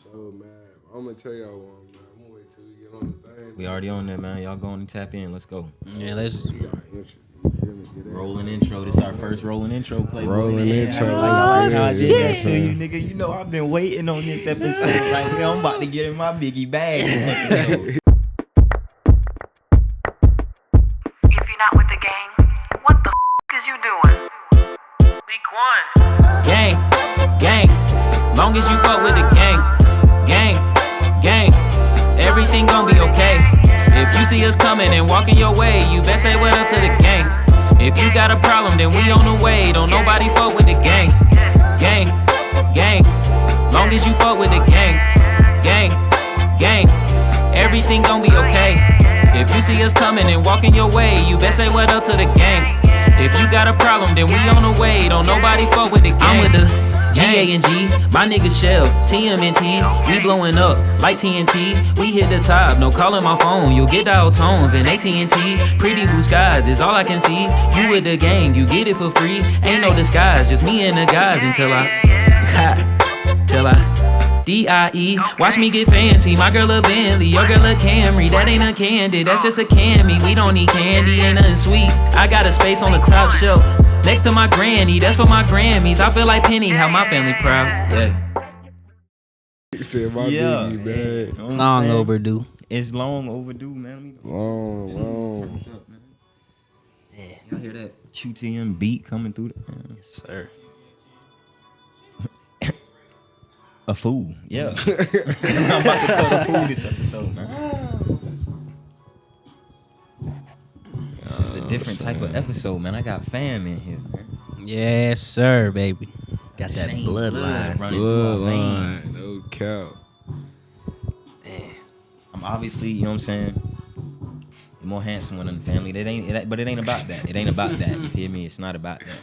So, man, I'm gonna tell y'all one, man. I'm gonna wait till we get on the thing. We already on there, man. Y'all go on and tap in. Let's go. Yeah, let's. You got intro. You feel me? Get that. Rolling intro. This our first rolling intro play. Rolling intro. How Yeah, I yeah, did yeah. that to you, nigga. You know I've been waiting on this episode. Like, man, I'm about to get in my biggie bag this episode. If you're not with the gang, what the is you doing? Week one. Gang. Long as you fuck with the gang. Everything gon' be okay. If you see us coming and walking your way, you best say what up to the gang. If you got a problem, then we on the way. Don't nobody fuck with the gang. Long as you fuck with the gang. Everything gon' be okay. If you see us coming and walking your way, you best say what up to the gang. If you got a problem, then we on the way. Don't nobody fuck with the gang. I'm with the G-A-N-G, my nigga Shell, TMNT, we blowing up like TNT. We hit the top, no calling my phone. You'll get dial tones and AT&T. Pretty blue skies is all I can see. You with the gang, you get it for free. Ain't no disguise, just me and the guys until I D-I-E, watch me get fancy. My girl a Bentley, your girl a Camry. That ain't a candy, that's just a Cammy. We don't need candy, ain't nothing sweet. I got a space on the top shelf next to my granny, that's for my Grammys. I feel like Penny, how my family proud. Yeah. He said my Yeah. biggie, man. You know what I'm Long saying? overdue. It's long overdue, man. Long. Yeah. Y'all hear that QTM beat coming through? Yes, sir. A fool. Yeah. I'm about to cut a fool this episode, man. This is a different type of episode, man. I got fam in here, man. Yes, sir, baby. Got that Same bloodline. running through our veins. Bloodline. No cap. I'm obviously, you know what I'm saying, the more handsome one in the family. But it ain't about that. It ain't about that. You feel me? It's not about that.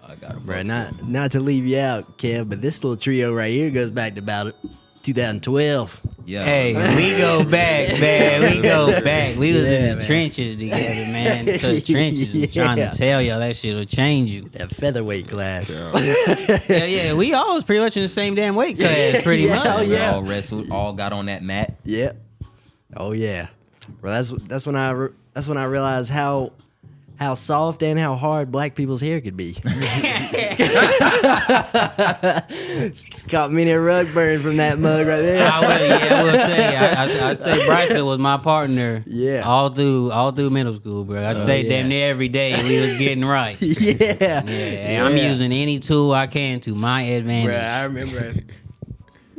I got Bruh, not to leave you out, Kev, but this little trio right here goes back to about 2012. Yeah. Hey, we go back, man. We go back. We was in the man. trenches together, man. To the trenches. I'm trying to tell y'all that shit'll change you. That featherweight class. Yeah. We all was pretty much in the same damn weight class, pretty Yeah, much. oh, We yeah. all wrestled, all got on that mat. Yeah. Oh yeah. Well, that's when I realized how soft and how hard black people's hair could be. Caught me in a rug burn from that mug right there. I will say, I'd say Bryson was my partner. Yeah. All through middle school, bro. I'd say yeah. damn near every day we was getting right. Yeah. Yeah, I'm using any tool I can to my advantage. Bruh, I remember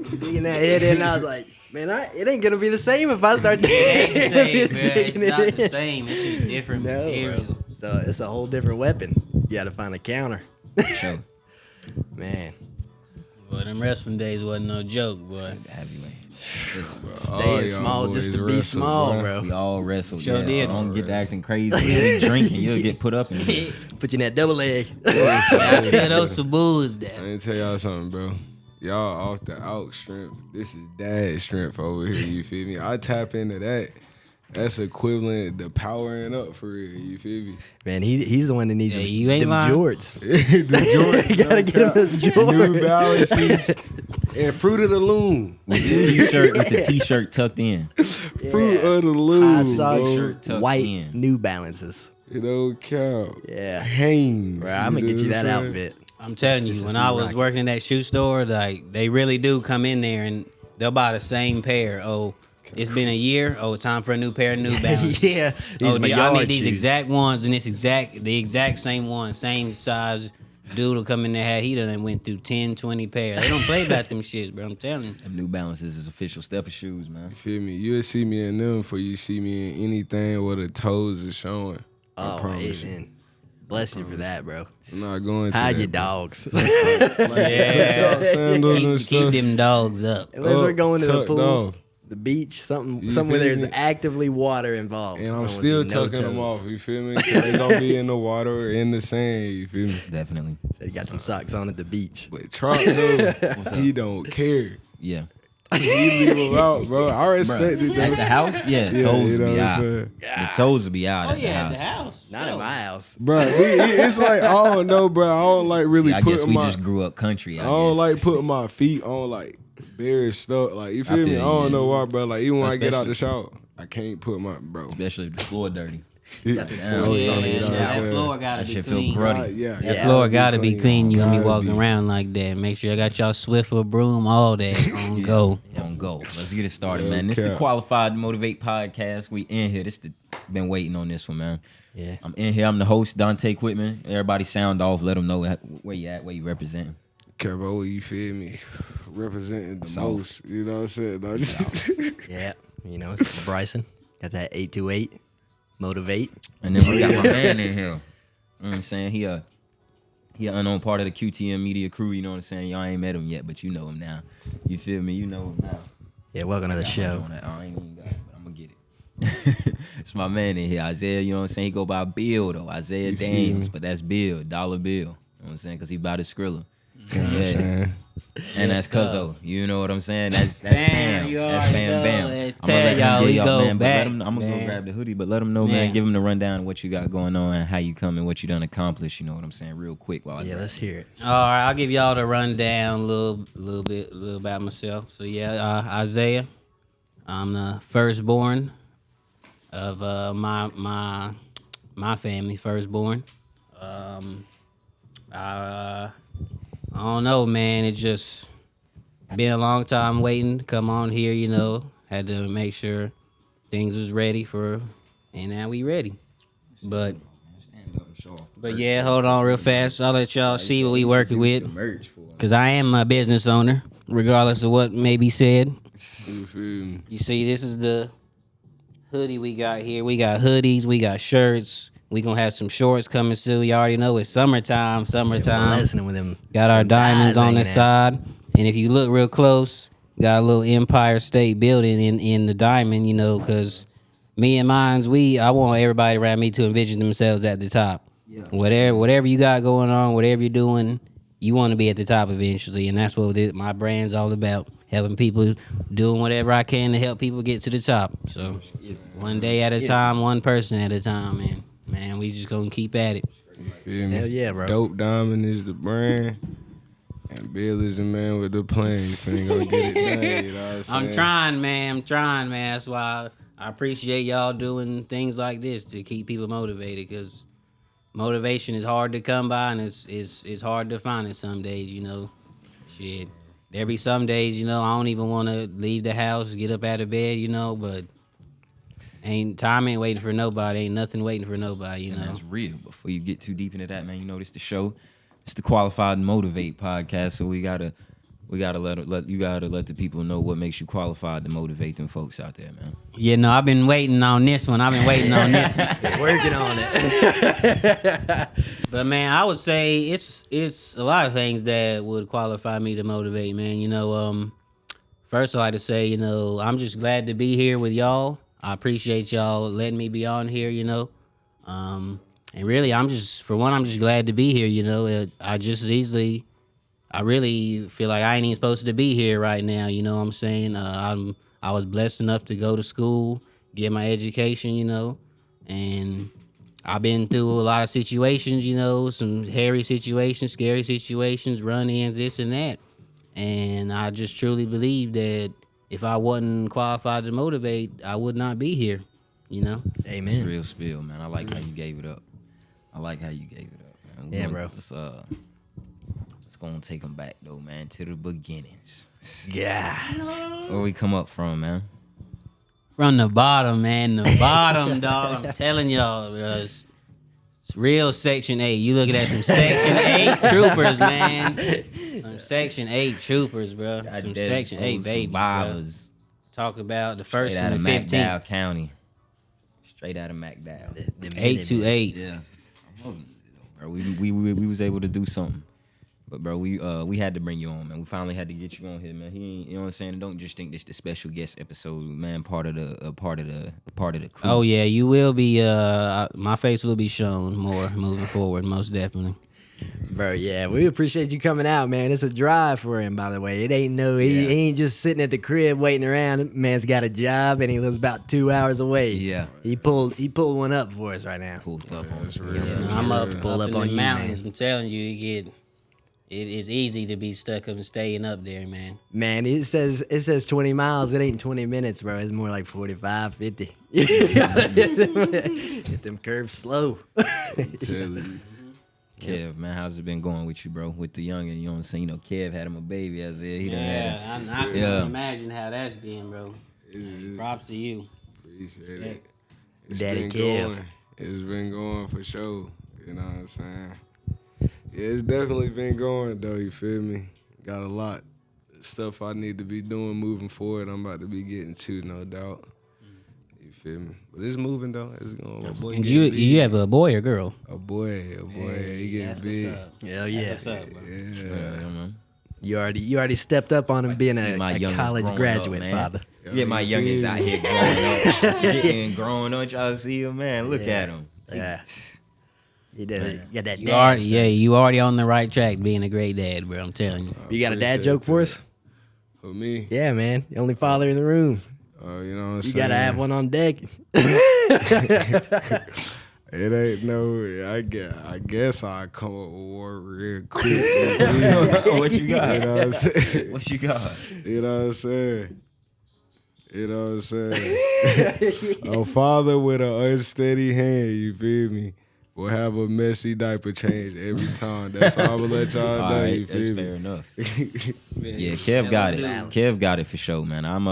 digging that head in, and I was like, man, it ain't gonna be the same if I start It ain't the same, bro. digging It's not it the in. same. It's just different No, materials. bro. So it's a whole different weapon. You gotta find a counter. Sure. Man, But them wrestling days wasn't no joke, boy. Heavyweight. staying y'all small boys just to be wrestle, small, bro. We bro. all wrestled. Sure yeah, did. So don't get to acting crazy. We drinking, you'll get put up in here. Put you in that double leg. I still those Saboos I there. need to tell y'all something, bro. Y'all off the out strength. This is dad strength over here. You feel me? I tap into that. That's equivalent to powering up for real. You feel me? Man, he's the one that needs Yeah, them, you ain't them lying. jorts. The Jordan, You gotta get him those New jorts. Balances and Fruit of the Loom. With the t-shirt tucked in. Fruit of the Loom, High bro. socks, Shirt tucked white in. New Balances. You know, count. Yeah. Hanes. Bro, I'm gonna know get you what that I'm saying? outfit. I'm telling you, Just to when see I was Rocky. working in that shoe store, like they really do come in there and they'll buy the same pair. Oh, it's been a year. Oh, time for a new pair of New Balance. Yeah. These Oh, are my I yard need these shoes. exact ones and the exact same one, same size. Dude will come in there, he done went through 10, 20 pairs. They don't play about them shits, bro. I'm telling you. Them New Balances is official step of shoes, man. You feel me? You'll see me in them before you see me in anything where the toes are showing. I Oh, promise you. amen. Bless you for that, bro. I'm not going to Hide that, your bro. dogs. Yeah. Sandals and Keep stuff. them dogs up. Unless we're going to the tucked pool, off. the beach, something You where feel there's me? actively water involved. And I I'm wanna still see no tucking them toes. off. You feel me? 'Cause they gonna be in the water or in the sand. You feel me? Definitely. Said he got them socks on at the beach. But Trump, though, What's up? he don't care. Yeah. He leave them out, bro. I respect it, At though. the house, yeah, Yeah, toes you know be what I'm out. saying? The toes will be out Oh at yeah, the the house. house. Not in my house. Bro, it's like, I don't know, bro. I don't like really See, I guess putting we my... just grew up country. I don't like guess. putting my feet on, like, bare stuff. Like, you feel me? feel I you, don't yeah. know why, bro. Like, even when I get out the Especially- shower, I can't put my... Bro. Especially if the floor dirty. Yeah, Damn. oh, Yeah, you know what I'm that saying? floor gotta That be shit feel clean. gruddy. Yeah, That yeah, floor gotta be clean. You gonna be Gotta walking be. around like that. Make sure you got y'all Swiffer broom, all that on go. On go. Let's get it started, Yeah, man. This is the cap. Qualified Motivate podcast. We in here. Been waiting on this one, man. Yeah. I'm in here. I'm the host, Dante Quitman. Everybody sound off. Let them know where you at, where you representing. Kevo, you feel me? Representing the South. most. You know what I'm saying? No, just- Yeah. You know, it's Bryson. Got that 828. Motivate. And then we got my man in here. You know what I'm saying? He an unknown part of the QTM media crew. You know what I'm saying? Y'all ain't met him yet, but you know him now. You feel me? You know him now. Yeah, welcome to the show. I ain't even got it, but I'm gonna get it. It's my man in here, Isaiah. You know what I'm saying? He go by Bill though, Isaiah You feel Daniels, me? but that's Bill, Dollar Bill. You know what I'm saying? Cause he by the Skrilla. You know what I'm saying? And that's Cuzzo. You know what I'm saying? That's Bam, Bam. you That's already Bam know. Bam. Let's I'ma tell let him y'all get we y'all, go man, but back, I'm gonna go man. grab the hoodie, but let them know, man. Man. Give them the rundown of what you got going on and how you come and what you done accomplished. You know what I'm saying? Real quick while I Yeah, grab let's it. hear it. All right, I'll give y'all the rundown a little bit about myself. So yeah, Isaiah, I'm the firstborn of my family, firstborn. I don't know, man. It just been a long time waiting to come on here. You know, had to make sure things was ready and now we ready. But Stand up and show off. but yeah, hold on real fast. I'll let y'all see what we working with. Merch for him. Cause I am a business owner, regardless of what may be said. You feel me? You see, this is the hoodie we got here. We got hoodies, we got shirts. We gonna have some shorts coming soon. You already know it's summertime. Listening with him. Got our them diamonds guys on the hanging out. side, and if you look real close, got a little Empire State Building in the diamond. You know, cause me and mines, I want everybody around me to envision themselves at the top. Whatever you got going on, whatever you're doing, you want to be at the top eventually, and that's what my brand's all about. Helping people, doing whatever I can to help people get to the top. So one day at a time, one person at a time, man, we just gonna keep at it. You feel me? Hell yeah, bro. Dope Diamond is the brand. And Bill is the man with the plan. You finna go get it done. You know what I'm saying? I'm trying, man. That's why I appreciate y'all doing things like this to keep people motivated, because motivation is hard to come by, and it's hard to find it some days, you know. Shit. There be some days, you know, I don't even want to leave the house, get up out of bed, you know, but time ain't waiting for nobody. Ain't nothing waiting for nobody, you And know. that's real. Before you get too deep into that, man, you know this the show. It's the Qualified Motivate podcast, so we gotta let the people know what makes you qualified to motivate them folks out there, man. Yeah, no, I've been waiting on this one. Working on it. But man, I would say it's a lot of things that would qualify me to motivate, man. You know, first I like to say, you know, I'm just glad to be here with y'all. I appreciate y'all letting me be on here, you know. And really, I'm just glad to be here, you know. I really feel like I ain't even supposed to be here right now, you know what I'm saying? I was blessed enough to go to school, get my education, you know, and I've been through a lot of situations, you know, some hairy situations, scary situations, run-ins, this and that. And I just truly believe that if I wasn't qualified to motivate, I would not be here, you know? It's Amen. real spill, man. I like how you gave it up. Man. Yeah, bro. Let's gonna take them back though, man, to the beginnings. Yeah. Where we come up from, man? From the bottom, man. The bottom, dog. I'm telling y'all, bro, it's real Section 8. You looking at some Section 8 troopers, man. Some Section 8 troopers, bro. Some Section 8 babies, bro. Survivors. Talk about the first Straight out and of the McDowell 15th. County. Straight out of McDowell. 828. Yeah. Bro, we was able to do something. But bro, we had to bring you on, man. We finally had to get you on here, man. He ain't, you know what I'm saying? Don't just think this the special guest episode, man. Part of the crew. Oh yeah, you will be. My face will be shown more moving forward, most definitely. Bro, yeah, we appreciate you coming out, man. It's a drive for him, by the way. It ain't he ain't just sitting at the crib waiting around. Man's got a job and he lives about 2 hours away. Yeah. He pulled one up for us right now. Pulled up on us. real. You know, I'm up, Pull up up in on the you, mountains. man. I'm telling you, it is easy to be stuck up and staying up there, man. Man, it says 20 miles. It ain't 20 minutes, bro. It's more like 45, 50. Hit them curves slow. Tell you. Kev, man, how's it been going with you, bro? With the youngin', you know what I'm saying? You know, Kev had him a baby as he done had him. I can Yeah. imagine how that's been, bro. Props to you. Appreciate it. Daddy been Kev. going. It's been going for sure. You know what I'm saying? Yeah, it's definitely been going though. You feel me? Got a lot of stuff I need to be doing moving forward. I'm about to be getting to, no doubt. You feel me? But it's moving though. It's going. My boy And getting big. you have a boy or girl? a boy. He getting That's big. what's up. Hell yeah. That's what's up, bro. Yeah. Yeah, man. You already stepped up on him being See my a youngest college growing graduate, up, man. father. Yeah, my you youngins feel out me? here growing up. Getting grown on y'all see him, man. Look at him. Yeah. You did. You got that You dad. you already on the right track being a great dad, bro. I'm telling you. You got a dad Appreciate joke for that. us? For me, Yeah, man. The only father in the room. you know what I'm You saying? gotta have one on deck. It ain't no. I guess I come up with one real quick. You feel me? What you got? You know what I'm saying? What you got? You know what I'm saying? You know what I'm saying? A father with an unsteady hand, you feel me, will have a messy diaper change every time. That's all I'm gonna let y'all All know, right, you that's feel fair me? enough. Yeah, Kev got it. Kev got it for sure, man. I'm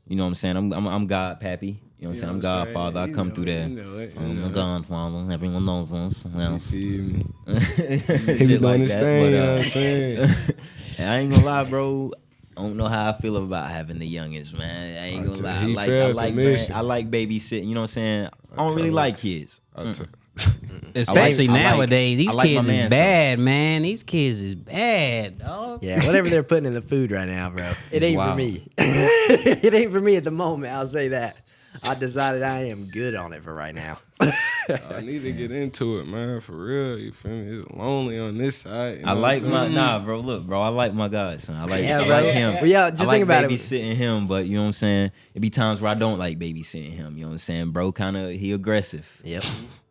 you know what I'm saying? I'm God Pappy. You know what I'm saying? I'm Godfather. I come through there. I'm a Godfather. Everyone knows us. You Else. feel me? Shit He be doing like his that, thing, but, you know what I'm saying? and I ain't gonna lie, bro. I don't know how I feel about having the youngest, man. I ain't gonna lie. He I failed the like mission. I like babysitting. You know what I'm saying? I don't really tell like kids. Especially I like- nowadays, these I like my kids man's is bad, man. These kids is bad, dog. Yeah, whatever they're putting in the food right now, bro. It ain't for Wow. me. It ain't for me at the moment. I'll say that. I decided I am good on it for right now. I need to get into it, man, for real. You feel me? It's lonely on this side. You know I like what I'm my bro. Look, bro. I like my godson. I like Yeah, I bro. like him. Well, yeah, just I like think about it. babysitting him, but you know what I'm saying. It be times where I don't like babysitting him. You know what I'm saying, bro. He aggressive. Yep.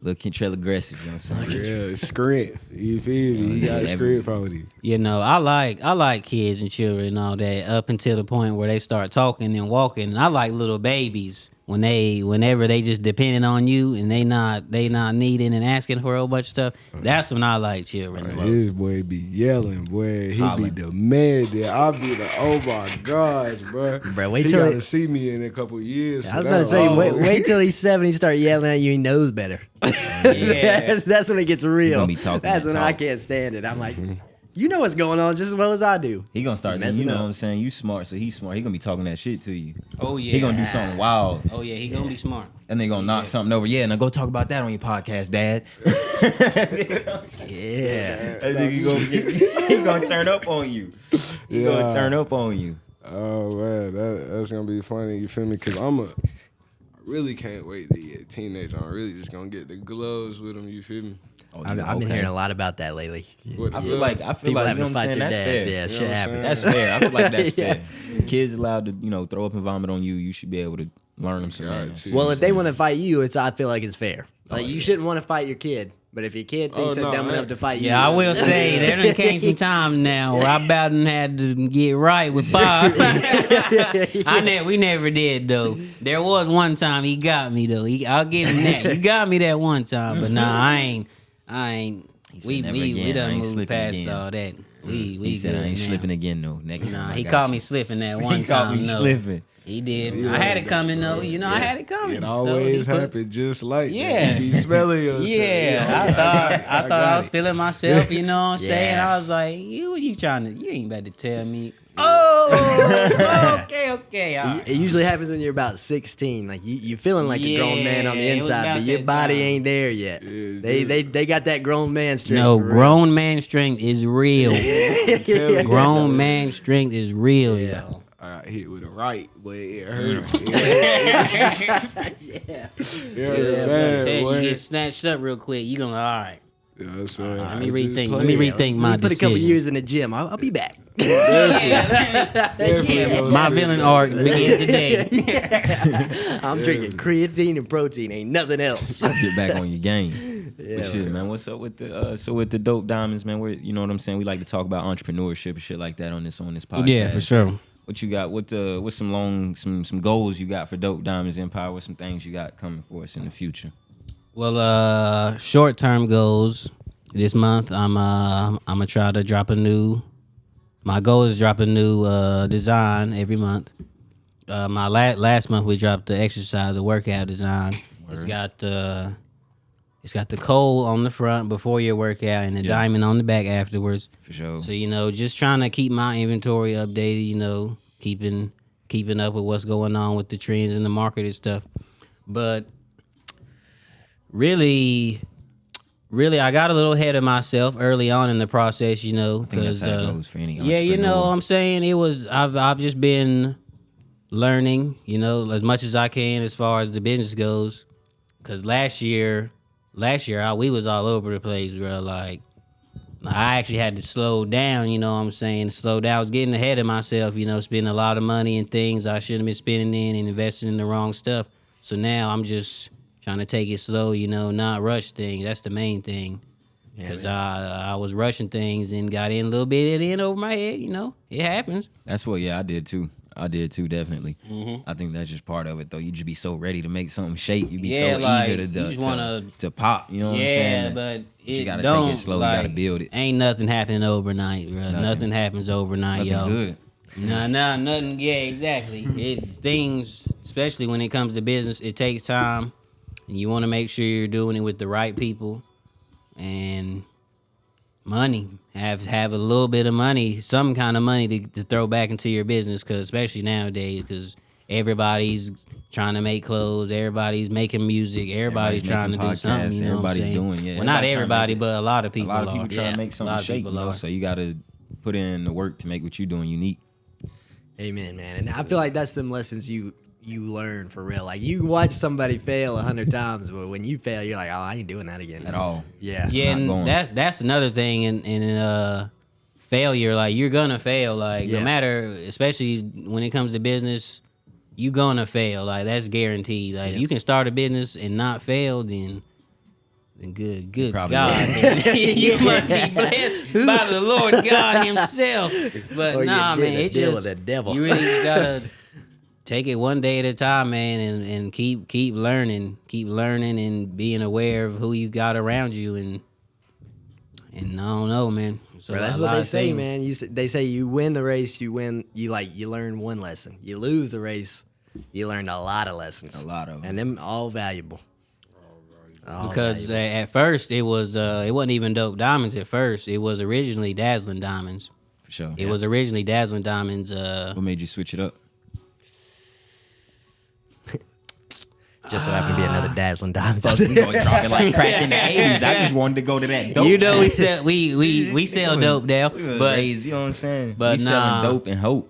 Look, Kentrell aggressive. You know what I'm saying. Yeah, strength. You feel me? You got Yeah, strength out you. You know, I like kids and children and all that up until the point where they start talking and walking. And I like little babies whenever they just depending on you and they not needing and asking for a whole bunch of stuff. That's when I like children the most. His boy be yelling, boy. He Hollering. be demanding. I be the oh my gosh, bro. Bro, wait he till gotta it- see me in a couple years. I was so about to that- say, oh. wait till he's 7, he start yelling at you. He knows better. That's when it gets real. gonna be talking That's that when I talk. can't stand it. I'm like, you know what's going on just as well as I do. He gonna start. Messing You know up. what I'm saying. You smart, so he's smart. He gonna be talking that shit to you. Oh yeah. He gonna do something wild, Oh yeah, he gonna be smart. and they gonna knock something over. Yeah, now go talk about that on your podcast, Dad. Yeah. He gonna turn up on you. He Yeah. gonna turn up on you. Oh man, that's gonna be funny. You feel me? Cause I really can't wait to get a teenager. I'm really just gonna get the gloves with him. You feel me? Oh, I've been hearing a lot about that lately. With the I feel gloves. like People you know having what to I'm fight saying. their That's dads. fair. Yeah, You know shit what I'm happens. That's fair. I feel like that's Yeah. fair. Kids allowed to throw up and vomit on you. You should be able to learn them some Got manners. to. Well, if they want to fight you, I feel like it's fair. Like you shouldn't want to fight your kid, but if your kid thinks Oh, they're no, dumb I- enough to fight you, Yeah, I will say there done came some time now where I about done had to get right with Bob. We never did though. There was one time he got me though. I'll give him that. He got me that one time, but nah, I ain't. He We said, "Never again. I done ain't moved slipping past again." all that. We He said, good "I ain't now. slipping again, though." Next Nah, time, I he got caught you. me slipping that one He caught time. me No. slipping. He did. I had it coming though. You know, I had it coming. It So always he put- happen just like Yeah. that. You be smelling yourself. Yeah, I thought I was feeling myself. You know what I'm saying? Yeah. I was like, you ain't about to tell me. Oh, okay. All right. It usually happens when you're about 16. Like you feeling like a grown man on the Yeah, it was inside, about but your that body time. ain't there yet. Yeah, They got that grown man strength. No, for real. grown man strength is real. Tell you. Grown man strength is real, yo. I got hit with a right, but it hurt. Yeah, Yeah, yeah, bad, tell you, boy. you get snatched up real quick. You gonna all right. Yeah, so Let me rethink my Put a couple decision. years in the gym. I'll be back. Definitely My villain arc begins today. I'm drinking creatine and protein. Ain't nothing else. Get back on your game. Yeah, But shit, man. What's up with the Dope Diamonds, man? You know what I'm saying? We like to talk about entrepreneurship and shit like that on this podcast. Yeah, for sure. What you got? What's some goals you got for Dope Diamonds Empire? What's some things you got coming for us in the future? Well, short term goals this month. I'm gonna try to drop a new. My goal is to drop a new design every month. My last month we dropped the exercise, the workout design. It's got the coal on the front before your workout and the diamond on the back afterwards. For sure. So just trying to keep my inventory updated. Keeping up with what's going on with the trends in the market and stuff. But really, I got a little ahead of myself early on in the process, I think that's because how it goes for any yeah, entrepreneur. I'm saying I've just been learning, as much as I can as far as the business goes. Because last year we was all over the place, bro. Like I actually had to slow down, slow down. I was getting ahead of myself, spending a lot of money and things I shouldn't have been spending in and investing in the wrong stuff. So now I'm just trying to take it slow, not rush things. That's the main thing. Because I was rushing things and got in a little bit in over my head, It happens. That's what, I did too. Definitely. I think that's just part of it, though. You just be so ready to make something shake. You be so eager to pop. You know what I'm saying? Yeah, but you gotta take it slow. You gotta build it. Ain't nothing happening overnight, bro. Nothing happens overnight, Nothing yo. good. Nah, nothing. Yeah, exactly. Things, especially when it comes to business, it takes time, and you want to make sure you're doing it with the right people, and money. Have a little bit of money, some kind of money to throw back into your business, because especially nowadays, because everybody's trying to make clothes, everybody's making music, everybody's trying to do making something. podcasts, You know everybody's what I'm saying? doing, yeah. Well, not Everybody trying to everybody, make it. but a lot of people. A lot of people trying to make A lot something of shake, people are. so you gotta put in the work to make what you're doing unique. Amen, man. And I feel like that's them lessons you learn for real. Like you watch somebody fail 100 times, but when you fail, you're like, oh, I ain't doing that again At all. Yeah. Yeah, Not going. and that's another thing in failure. Like you're gonna fail. Like no Yeah. matter, especially when it comes to business, you gonna fail. Like that's guaranteed. Like Yeah. you can start a business and not fail, then good probably God, you must be blessed by the Lord God Himself. But Or you nah, did man, a it deal just with the devil. you really just gotta take it one day at a time, man, and keep learning, and being aware of who you got around you, and I don't know, man. So Bro, that's what they say, man. They say you win the race, you learn one lesson. You lose the race, you learned a lot of lessons. A lot of them. And them all valuable. All Because valuable. at first it wasn't even Dope Diamonds. At first it was originally Dazzling Diamonds. For sure. It was originally Dazzling Diamonds. What made you switch it up? Just so happened to be another dazzling diamond. We gonna drop it like crack in the 80s. I just wanted to go to that dope. You know, we shit. sell we sell dope now, We was but raised, you know what I'm saying? but we nah. selling dope and hope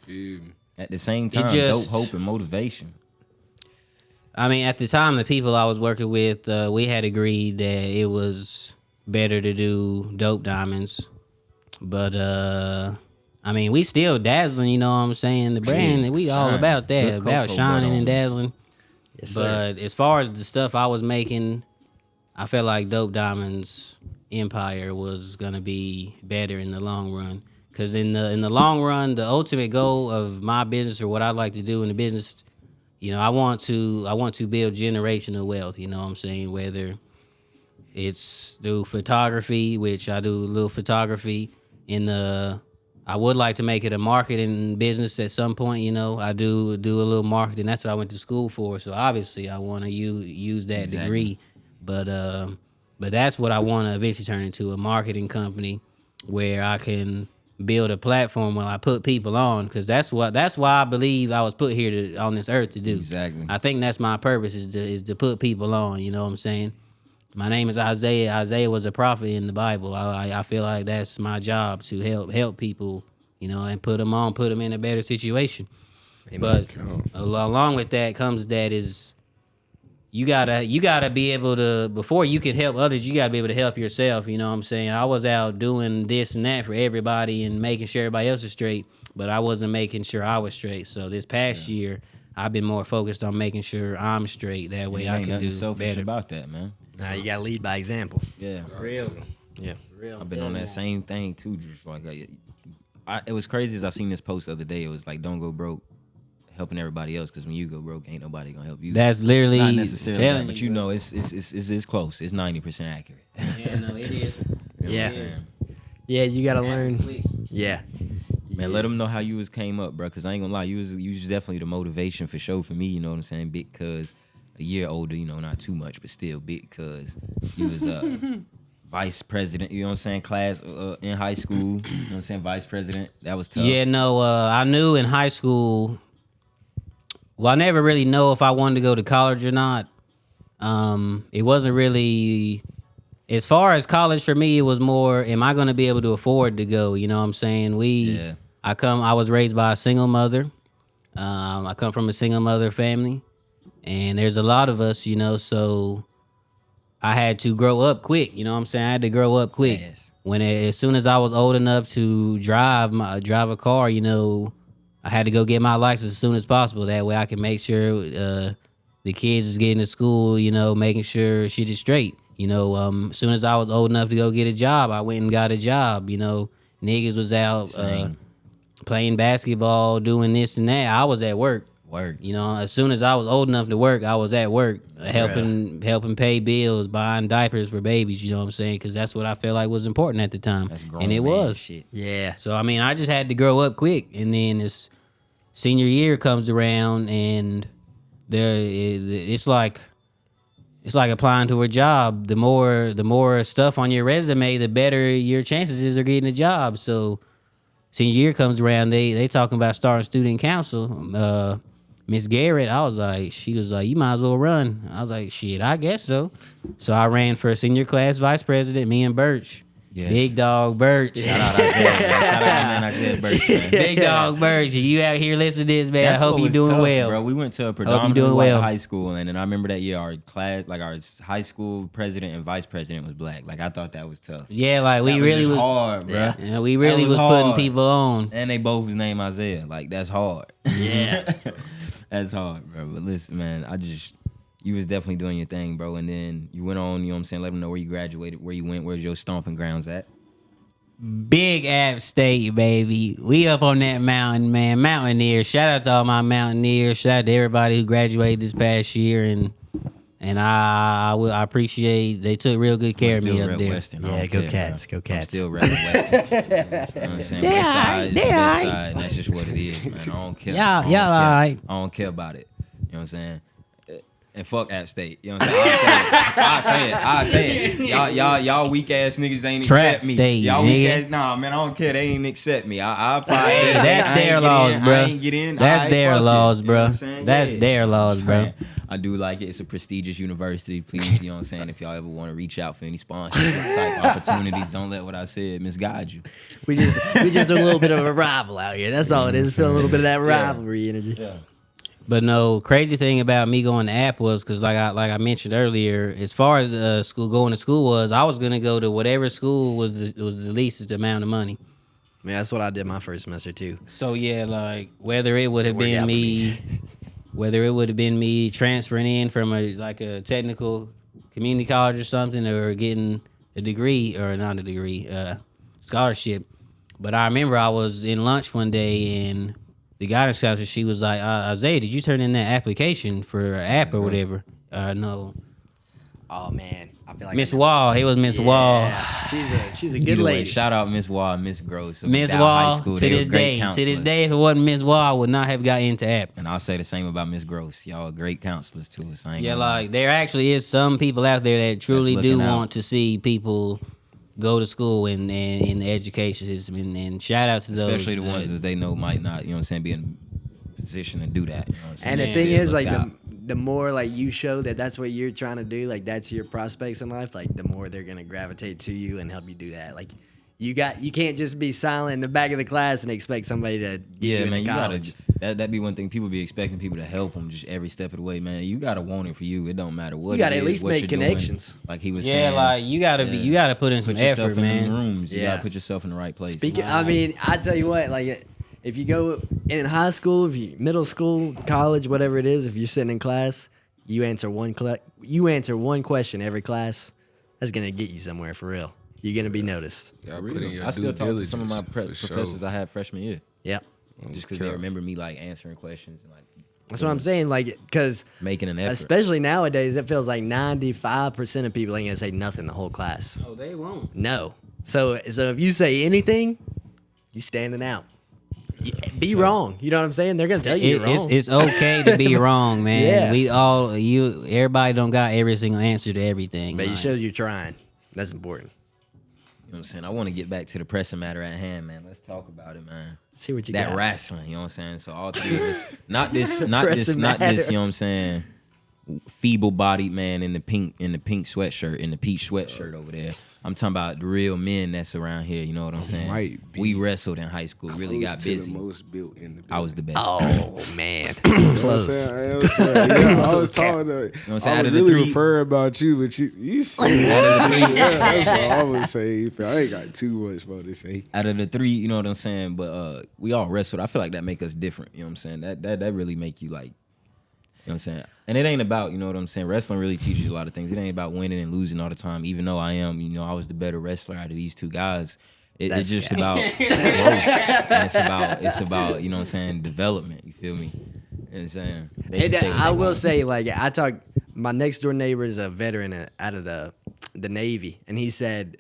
Yeah. at the same time. just- Dope, hope, and motivation. I mean, at the time, the people I was working with, we had agreed that it was better to do Dope Diamonds, but I mean, we still dazzling. You know what I'm saying? The brand, we all shine. about that, Good about cocoa shining butter and on this. dazzling. Yes, sir. But as far as the stuff I was making, I felt like Dope Diamonds Empire was gonna be better in the long run. Cause in the long run, the ultimate goal of my business, or what I like to do in the business, I want to build generational wealth. You know what I'm saying? Whether it's through photography, which I do a little photography I would like to make it a marketing business at some point. I do a little marketing. That's what I went to school for. So obviously, I want to use that Exactly. degree. But that's what I want to eventually turn into, a marketing company where I can build a platform where I put people on, because that's why I believe I was put here on this earth to do. Exactly. I think that's my purpose is to put people on. You know what I'm saying? My name is Isaiah. Isaiah was a prophet in the Bible. I feel like that's my job, to help people, and put them in a better situation. Amen. But along with that comes that is you gotta be able to, before you can help others, you gotta be able to help yourself. You know what I'm saying? I was out doing this and that for everybody and making sure everybody else is straight, but I wasn't making sure I was straight. So this past year, I've been more focused on making sure I'm straight. That way I ain't can nothing do selfish better. about that, man. Nah, you gotta lead by example. Yeah, Real. Yeah. I've been on that same thing too. Just like it was crazy as I seen this post the other day. It was like, don't go broke helping everybody else, because when you go broke, ain't nobody gonna help you. That's literally not necessarily, telling that, but you, you know, it's close. It's 90% accurate. Yeah, no, it is. You know what Yeah. I'm saying? Yeah, you gotta learn. Yeah. Man, let them know how you was came up, bro. Cause I ain't gonna lie, you was definitely the motivation for sure for me. You know what I'm saying? Because a year older, you know, not too much, but still big. Cause you was vice president. You know what I'm saying? Class in high school. You know what I'm saying? Vice president. That was tough. Yeah, no, I knew in high school. Well, I never really know if I wanted to go to college or not. It wasn't really, as far as college for me, it was more, am I going to be able to afford to go? You know what I'm saying? Yeah. I was raised by a single mother. I come from a single mother family, and there's a lot of us, you know, so I had to grow up quick. You know what I'm saying? I had to grow up quick. Yes. As soon as I was old enough to drive a car, you know, I had to go get my license as soon as possible. That way I can make sure the kids is getting to school, you know, making sure shit is straight. You know, as soon as I was old enough to go get a job, I went and got a job. You know, niggas was out Same. playing basketball, doing this and that. I was at work. Work. You know, as soon as I was old enough to work, I was at work, helping pay bills, buying diapers for babies. You know what I'm saying? Because that's what I felt like was important at the time, That's grown and it man was. shit. Yeah. So I mean, I just had to grow up quick, and then this senior year comes around, and it's like applying to a job. The more stuff on your resume, the better your chances is of getting a job. So senior year comes around, they talking about starting student council. Miss Garrett, she was like, you might as well run. I was like, shit, I guess so. So I ran for senior class vice president, me and Birch. Yes. Big dog Birch. Shout out Isaiah. Shout out my man Isaiah Birch, man. Big dog Birch. You out here listening to this, man. That's I hope what you was doing tough, well. bro. We went to a you predominantly doing white well. high school, and then I remember that year our class, like our high school president and vice president was black. Like I thought that was tough. Yeah, like we That really just was hard, bro. Yeah, we really That was was putting hard. people on. And they both was named Isaiah. Like that's hard. Yeah. That's hard, bro. But listen, man, you was definitely doing your thing, bro. And then you went on, you know what I'm saying, let them know where you graduated, where you went, where's your stomping grounds at. Big App State, baby. We up on that mountain, man. Mountaineers. Shout out to all my Mountaineers. Shout out to everybody who graduated this past year, and I appreciate they took real good care of me up there. Western. I Yeah, don't go care, Cats, bro. go Cats. I'm still repping Western. You know what I'm saying? West side is the best side, and that's just what it is, man. I don't care. Y'all I don't care. alright. I don't care about it. You know what I'm saying? And fuck App State. You know what I'm saying? I say it. Y'all weak ass niggas ain't Trap accept me. State, Y'all weak nigga. ass. Nah, man, I don't care. They ain't accept me. I applied. Hey, there. that's I ain't their get laws, in. bro. I ain't get in. That's Alright, their fuck it. laws, You know bro. what I'm saying? That's their laws, bro. I do like it. It's a prestigious university. Please, you know what I'm saying? If y'all ever want to reach out for any sponsorship type opportunities, don't let what I said misguide you. We just do a little bit of a rival out here. That's all it is. Feel a little bit of that rivalry energy. Yeah. But no, crazy thing about me going to App was because like I mentioned earlier, as far as going to school was, I was gonna go to whatever school was the least amount of money. Yeah, that's what I did my first semester too. So yeah, like whether it would have worked out been me transferring in from a technical community college or something, or getting a degree or not a degree, scholarship. But I remember I was in lunch one day and the guidance counselor, she was like, Isaiah, did you turn in that application for an app or whatever? No. Oh man, I feel like Miss Wall. It was Miss Wall. Yeah, she's a good Either way, lady. shout out Miss Wall, Miss Gross. of Miss Dow Wall, High School. to They were this great day, counselors. if it wasn't Miss Wall, I would not have got into app. And I'll say the same about Miss Gross. Y'all are great counselors to us. I ain't Yeah, gonna lie. like there actually is some people out there that truly do looking out. want to see people go to school and in the education system, and shout out to those. Especially the ones that they know might not, you know what I'm saying, be in a position to do that. You know what I'm saying? And the They thing still is, look like, out. the more like you show that that's what you're trying to do, like that's your prospects in life, like the more they're gonna gravitate to you and help you do that. Like, You can't just be silent in the back of the class and expect somebody to get you Yeah, into man, you college. gotta. That'd be one thing. People be expecting people to help them just every step of the way, man. You gotta want it for you. It don't matter what. You gotta it at is, least what make you're doing. connections. Like he was Yeah, saying. like you gotta put in some Put yourself effort, in man. them rooms. You Yeah. gotta put yourself in the right place. Speaking, I mean, I tell you what, like if you go in high school, if you middle school, college, whatever it is, if you're sitting in class, you answer one question every class. That's gonna get you somewhere for real. You're gonna be noticed. Y'all put in your I still due talk to some of my diligence, for professors sure. I had freshman year, Yep, just because they remember me like answering questions and like that's what I'm saying. Like, because making an effort. especially nowadays, it feels like 95% of people ain't gonna say nothing the whole class. Oh, they won't. No. So if you say anything, you standing out. Be wrong. You know what I'm saying? They're gonna tell you you're wrong. It's okay to be wrong, man. Yeah. Everybody don't got every single answer to everything. But it like. shows you're trying. That's important. You know what I'm saying? I want to get back to the pressing matter at hand, man. Let's talk about it, man. See what you That got. wrestling, you know what I'm saying? So all three of us, not this, Pressing not this, matter. you know what I'm saying? Feeble-bodied man in the pink sweatshirt, in the peach sweatshirt over there. I'm talking about the real men that's around here. You know what I'm saying? Might be We wrestled in high school, really got Close to busy. The most built in the I was the best. Oh man, You know what I'm close. saying? Yeah, I was talking to. what I'm saying? I Out was of the really three- referring about you, but you said that's all I would say. I ain't got too much more to say. Out of the three, you know what I'm saying? But we all wrestled. I feel like that make us different. You know what I'm saying? That really make you like, you know what I'm saying? And it ain't about, you know what I'm saying? Wrestling really teaches you a lot of things. It ain't about winning and losing all the time. Even though I am, you know, I was the better wrestler out of these two guys. It's just about growth. And it's about, you know what I'm saying, development. You feel me? You know what I'm saying? They can say what I they will want. say, like, I talked. My next door neighbor is a veteran out of the Navy, and he said,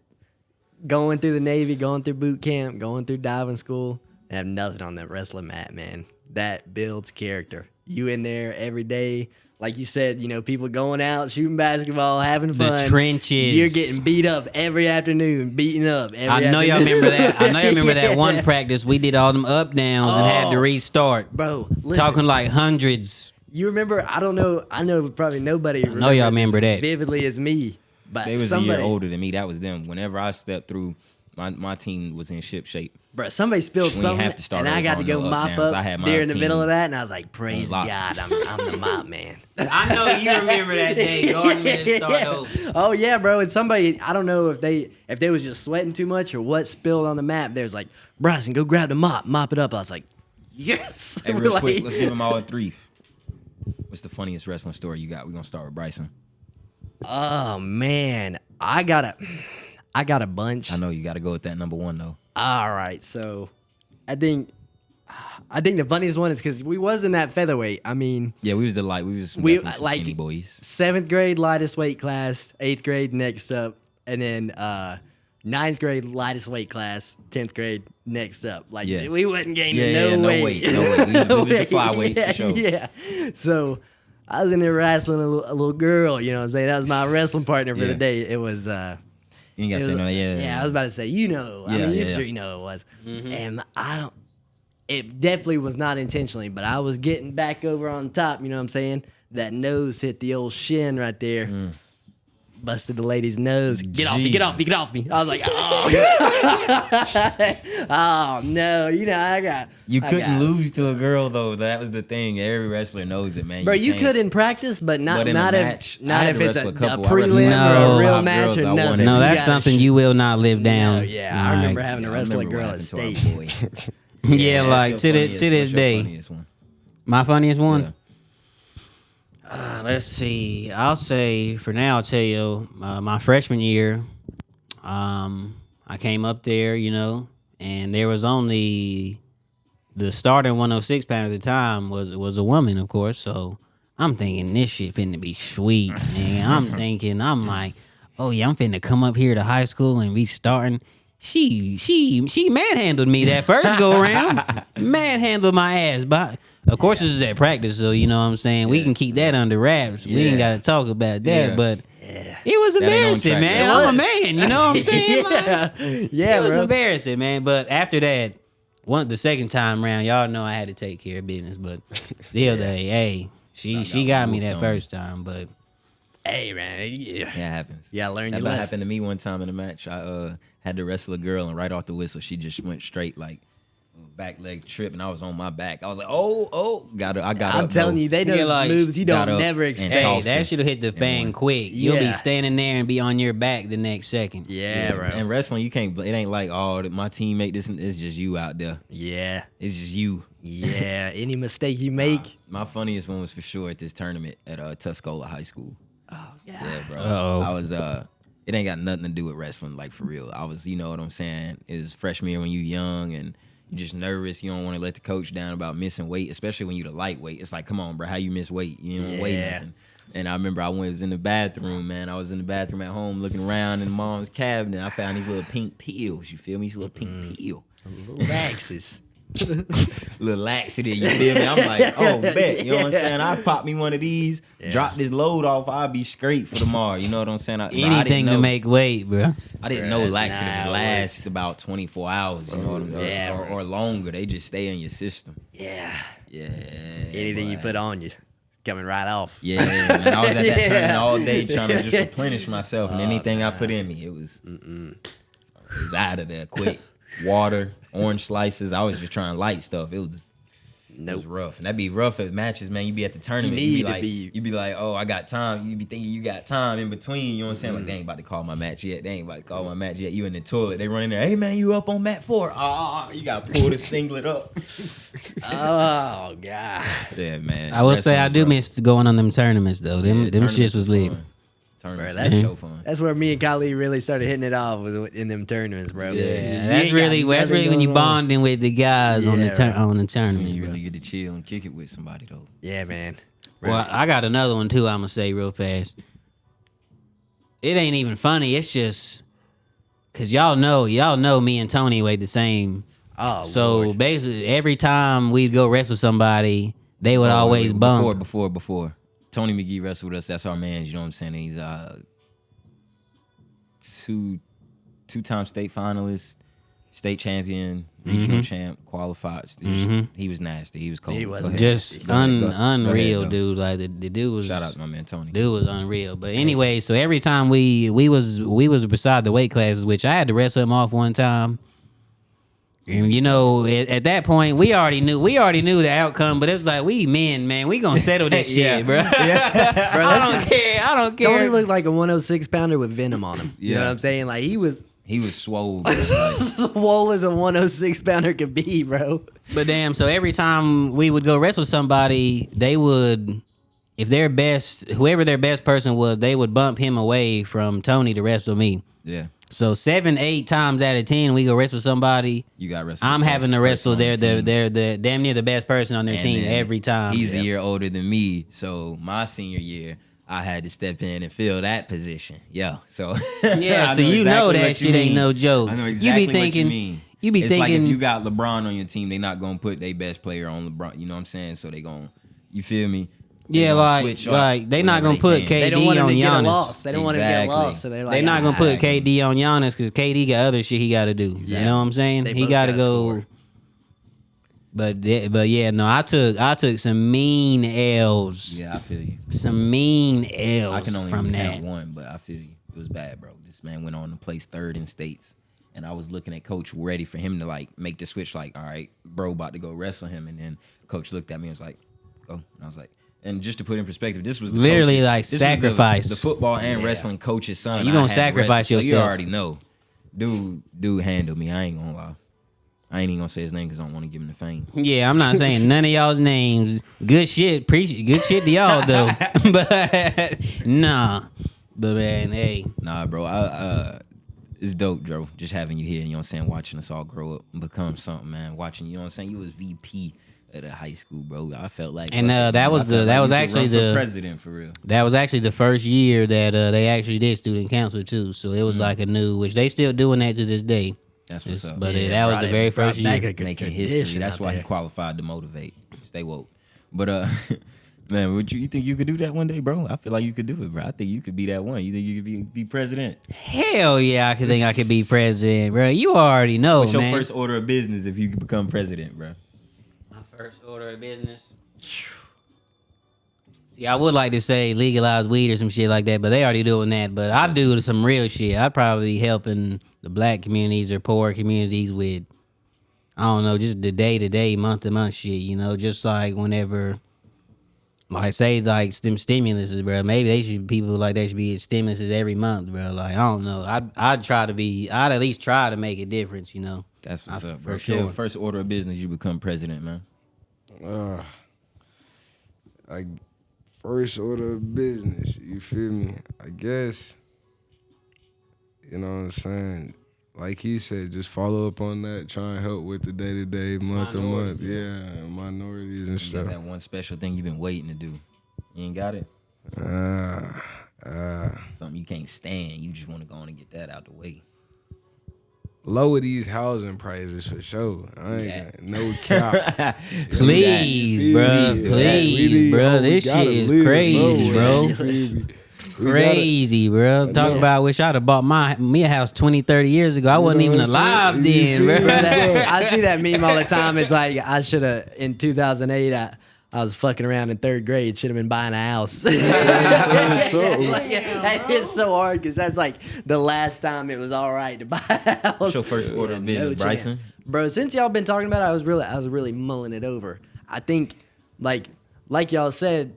going through the Navy, going through boot camp, going through diving school, and have nothing on that wrestling mat, man. That builds character. You in there every day. Like you said, you know, people going out, shooting basketball, having fun. trenches. You're getting beat up every afternoon, beating up every I know y'all afternoon. remember that. I know y'all remember that one Yeah. practice we did all them up downs and had to Oh. restart. Bro, listen. Talking like hundreds. You remember? I don't know. I know probably nobody. know y'all remember as that. vividly as me. But They was somebody, a year older than me. That was them. Whenever I stepped through, my team was in ship shape. bro, somebody spilled When you something, have to start and I over got to on go the mop up-downs, up I had my there in the team middle of that, and I was like, "Praise locked. God, I'm the mop man." I know you remember that day. Gordon made it start over. Oh yeah, bro. And somebody, I don't know if they was just sweating too much or what spilled on the map. There's like, Bryson, go grab the mop it up. I was like, yes. Hey, We're real like- quick, let's give them all three. What's the funniest wrestling story you got? We're gonna start with Bryson. Oh man, I got a bunch. I know you got to go with that number one though. All right, so I think the funniest one is because we was in that featherweight. I mean, Yeah, we was definitely some like skinny boys. 7th grade lightest weight class, 8th grade next up, and then 9th grade lightest weight class, 10th grade next up. Like Yeah. we wasn't gaining Yeah, no yeah, weight. no weight. We was the flyweights yeah, for sure. Yeah. So I was in there wrestling a little girl. You know what I'm saying? That was my wrestling partner for Yeah. the day. It was. You ain't got to say no. Yeah, I was about to say, you know, I Yeah, mean, you're yeah. sure you know it was. And it definitely was not intentionally, but I was getting back over on top, you know what I'm saying? That nose hit the old shin right there. Busted the lady's nose. Get off me, get off me, get off me. I was like, oh. Oh, no. You know, You I couldn't got- lose to a girl though. That was the thing. Every wrestler knows it, man. Bro, you can't. could in practice, but not But in a not match, if I not had if to it's a wrestle a couple. I wrestled prelim No. or a real five match girls or I won. nothing. No, You that's gotta something you will not live down. No, yeah, I remember having to I wrestle a remember girl what at happened to our state. boy. Yeah, like That's to your this funniest- to this what's your day. funniest one? My funniest one. Yeah. Let's see. I'll say for now. I'll tell you. My freshman year, I came up there, you know, and there was only the starting 106 pound at the time was a woman, of course. So I'm thinking this shit finna be sweet, man. I'm like, oh yeah, I'm finna come up here to high school and be starting. She manhandled me that first go around. Manhandled my ass, but of course this is at practice, so you know what I'm saying. We can keep that under wraps. We ain't got to talk about that, Yeah. but it was That ain't on embarrassing, track. man. It I'm a was. man, you know what I'm saying? Like, Yeah, it was bro. embarrassing, man. But after that, the second time around, y'all know I had to take care of business. But still, hey, she got me moved that on. first time. But Hey, man. Yeah. Yeah, it happens. Yeah, learn That your lesson. happened to me one time in a match. I had to wrestle a girl, and right off the whistle, she just went straight like back leg trip, and I was on my back. I was like, I got I'm up, telling though. you, they know Yeah, like, moves you got don't up never and expect. Hey, tossed that it. should have hit the fan won. quick. You'll be Yeah. standing there and be on your back the next second. Yeah, bro. And wrestling, you can't. It ain't like my teammate. It's just you out there. Yeah. It's just you. Yeah. Any mistake you make. My funniest one was for sure at this tournament at Tuscola High School. Oh, yeah. Yeah, bro. Uh-oh. I was it ain't got nothing to do with wrestling, like for real. I was, you know what I'm saying? It was freshman year when you young and you're just nervous. You don't want to let the coach down about missing weight, especially when you the lightweight. It's like, come on, bro, how you miss weight? You don't weigh Yeah. nothing. And I remember I was in the bathroom, man. I was in the bathroom at home looking around in mom's cabinet. I found these little pink pills. You feel me? These little pink pill. Little axes. Little laxity, you feel me? I'm like, oh, bet. You know what I'm saying? I pop me one of these, drop this load off, I'll be straight for tomorrow. You know what I'm saying? Bro, I didn't Anything to know- make weight, bro. I didn't Bruh, know that's laxatives not how it last about 24 hours, you know what I'm saying? Yeah, or longer. They just stay in your system. Yeah. Yeah. Anything you boy. put on you, coming right off. Yeah, man. I was at that Yeah. tournament all day trying to just replenish myself, and anything I put in me, it was out of there quick. Water, orange slices. I was just trying light stuff. It was Nope. rough, and that'd be rough at matches, man. You be at the tournament, You need to you be like, oh, I got time. You be thinking you got time in between. You know what I'm saying? Like, they ain't about to call my match yet. They ain't about to call my match yet. You in the toilet? They run in there. Hey, man, you up on mat 4? You got to pull the singlet up. Oh, God. Yeah, man. I will say I Wrestling's do rough. miss going on them tournaments though. Them Yeah, them tournaments shits was lit. fun. Tournaments Bro, was that's- so fun. That's where me and Kylie really started hitting it off in them tournaments, bro. Yeah, Yeah, that's really when you bonding with the guys on the Yeah, right. on the That's when tournament. you bro. really get to chill and kick it with somebody, though. Yeah, man. Well, I got another one too. I'm gonna say real fast. It ain't even funny. It's just cause y'all know me and Tony weigh the same. Oh, So Lord. basically, every time we'd go wrestle somebody, they would always bump. Before. Tony McGee wrestled with us. That's our man. You know what I'm saying? He's two-time state finalist, state champion, regional champ, qualified. He was nasty. He was cold. He was Go ahead. Just Go ahead, go unreal, ahead, go. dude. Like the dude was. Shout out to my man Tony. Dude was unreal. But anyway, so every time we was beside the weight classes, which I had to wrestle him off one time. And you know, at that point, we already knew the outcome. But it's like we men, man, we gonna settle this Yeah. shit, bro. Bro, I don't care. Tony looked like a 106 pounder with venom on him. You know Yeah. what I'm saying? Like, he was He was swole. Like, swole as a 106 pounder could be, bro. But damn, so every time we would go wrestle somebody, they would, if whoever their best person was, they would bump him away from Tony to wrestle me. yeah, So 7-8 times out of 10, we go wrestle somebody. you got wrestled. I'm the having best to wrestle person on the team. the damn near the best person on their And team then every time. He's a year older than me, so my senior year, I had to step in and fill that position. Yeah, so Yeah, I so you know exactly that what you shit ain't mean. no joke. I know You be exactly thinking- what you mean. you be it's like thinking- if you got LeBron on your team, they not gonna put their best player on LeBron. You know what I'm saying? So they gonna, you feel me? They Yeah, gonna like switch up they not whenever gonna put can. KD They don't want him on to get a Giannis. loss. They don't want him to get a Exactly. loss. So they're like, They're not gonna put Exactly. KD on Giannis because KD got other shit he got to do. You know what I'm saying? They He both got to gotta go. score. But yeah, no, I took some mean L's. Yeah, I feel you. Some mean I L's can only from that. count one, but I feel you. It was bad, bro. This man went on to place third in states. And I was looking at coach ready for him to like make the switch, like, all right, bro, about to go wrestle him. And then coach looked at me and was like, go. And I was like, and just to put in perspective, this was the Literally, coach's- like, this was sacrifice. the football and wrestling coach's son. You I gonna had to sacrifice wrestle, so you yourself. already know. Dude handled me. I ain't gonna lie. I ain't even gonna say his name because I don't want to give him the fame. Yeah, I'm not saying none of y'all's names. Good shit, appreciate good shit to y'all though. But nah. But man, hey. Nah, bro. It's dope, bro. Just having you here, you know what I'm saying? Watching us all grow up and become something, man. Watching, you know what I'm saying? You was VP at a high school, bro. I felt like And, fucking- that was I the- felt that like was you could actually run for the- president for real. That was actually the first year that they actually did student council too. So it was like a new, which they still doing that to this day. That's what's up. But Yeah, that was brought the it- very brought first back year. a good Making tradition history. That's out why he there. qualified to motivate. Stay woke. But man, would you think you could do that one day, bro? I feel like you could do it, bro. I think you could be that one. You think you could be president? Hell yeah, I could think I could be president, bro. You already know, What's your man. first order of business if you could become president, bro? My first order of business. See, I would like to say legalize weed or some shit like that, but they already doing that. But I do some real shit. I'd probably be helping the black communities or poor communities with, I don't know, just the day-to-day, month-to-month shit, you know, just like whenever, like, say, like, stimuluses, bro. Maybe they should, people like that should be stimuluses every month, bro. Like, I don't know. I'd at least try to make a difference, you know. That's what's up, for bro. sure. First order of business, you become president, man. Like first order of business, you feel me? I guess, you know what I'm saying? Like he said, just follow up on that, try and help with the day-to-day, month-to-month, minorities and You stuff. got that one special thing you've been waiting to do. You ain't got it? Something you can't stand. You just want to go on and get that out the way. Lower these housing prices for sure. I ain't got no cap. Please, bro. Please, bro. This shit is crazy, bro. Crazy, bro. Talk about, I wish I'd have bought me a house 20, 30 years ago. I wasn't even alive then, bro. I see that meme all the time. It's like I should have in 2008. I was fucking around in third grade. Should have been buying a house. Like, it's so hard because that's like the last time it was all right to buy a house. What's your first order of business, chance. Bryson? Bro, since y'all been talking about it, I was really mulling it over. I think like y'all said,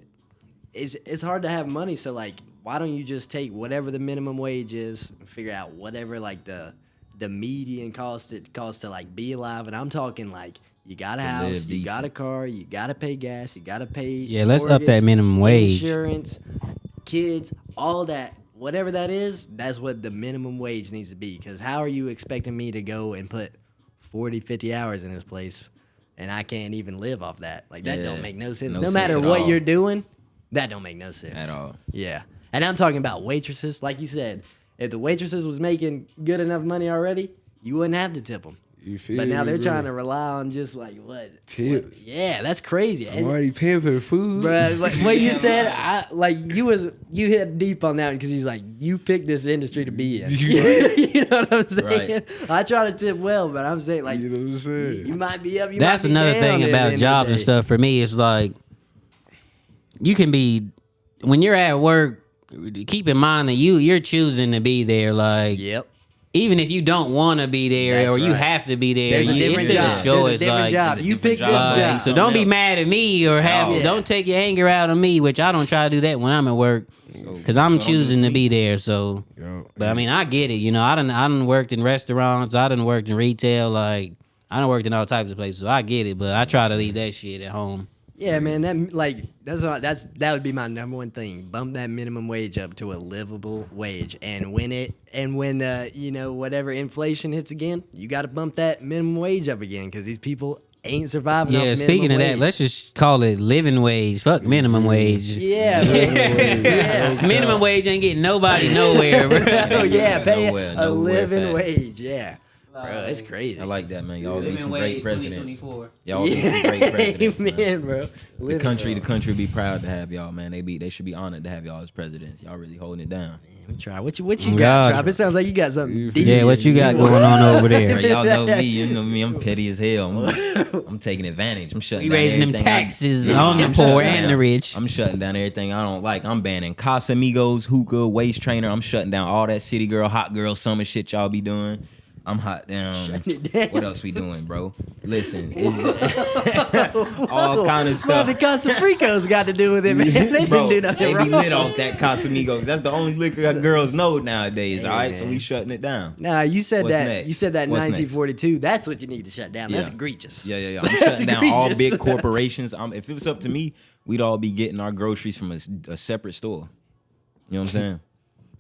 it's hard to have money. So like, why don't you just take whatever the minimum wage is, and figure out whatever like the median cost it costs to like be alive, and I'm talking like. You got a house, you got a car, you got to pay gas, you got to pay let's up that minimum wage. Insurance, kids, all that, whatever that is, that's what the minimum wage needs to be. Because how are you expecting me to go and put 40, 50 hours in this place and I can't even live off that? Like, that don't make no sense. No No sense matter at what all. you're doing, that don't make no sense. At all. Yeah. And I'm talking about waitresses. Like you said, if the waitresses was making good enough money already, you wouldn't have to tip them. You feel But now me, they're bro? trying to rely on just like what? Tips. Yeah, that's crazy. I'm And, already paying for the food. bruh, what you said, you hit deep on that because he's like, you picked this industry to be in. You know what I'm saying? Right. I try to tip well, but I'm saying like, You know what I'm saying? you might be up. You That's might be another down thing at the about end of jobs the and day. stuff for me. It's like you can be when you're at work. Keep in mind that you're choosing to be there. Like Yep. even if you don't want to be there That's or you right. have to be there, There's a it's different still job. a There's a choice. different Like, job. it's a You different pick job. this Like, job. so don't be else. mad at me or have Yeah. don't take your anger out on me, which I don't try to do that when I'm at work because I'm so don't choosing do to be there. So, Yo, but I mean, I get it. You know, I done worked in restaurants. I done worked in retail. Like I done worked in all types of places. So I get it, but I try to leave that shit at home. Yeah, man. That would be my number one thing. Bump that minimum wage up to a livable wage, and when whatever inflation hits again, you got to bump that minimum wage up again because these people ain't surviving. Yeah, off speaking of minimum that, wage. let's just call it living wage. Fuck minimum wage. Yeah, man. Yeah. Minimum wage ain't getting nobody nowhere, bro. Oh yeah, pay Nowhere, a nowhere living fast. wage. Yeah, bro, it's crazy. I like that, man. Y'all be Living some wage great presidents. 2024. Y'all be some great presidents, man. Amen, bro. The country be proud to have y'all, man. They should be honored to have y'all as presidents. Y'all really holding it down. Let me try. What you got, gosh. Trop? It sounds like you got something. deep. Yeah, what you got going on over Bro, there? y'all know me. You know me. I'm petty as hell. I'm taking advantage. I'm shutting You down raising them everything I- taxes on the I'm poor shutting and down- the rich. I'm shutting down everything I don't like. I'm banning Casamigos, hookah, waist trainer. I'm shutting down all that city girl, hot girl summer shit y'all be doing. I'm hot down. What else we doing, bro? Listen, it's all kind of What stuff. the Casa Fricos got to do with it, man? They Bro, didn't do they nothing be wrong. lit off that Casamigos. That's the only liquor that girls know nowadays. All right, so we shutting it down. Nah, you said What's that. next? You said that in What's next? 1942. That's what you need to shut down. That's Yeah. egregious. Yeah. I'm That's shutting down all egregious. big corporations. If it was up to me, we'd all be getting our groceries from a separate store. You know what I'm saying?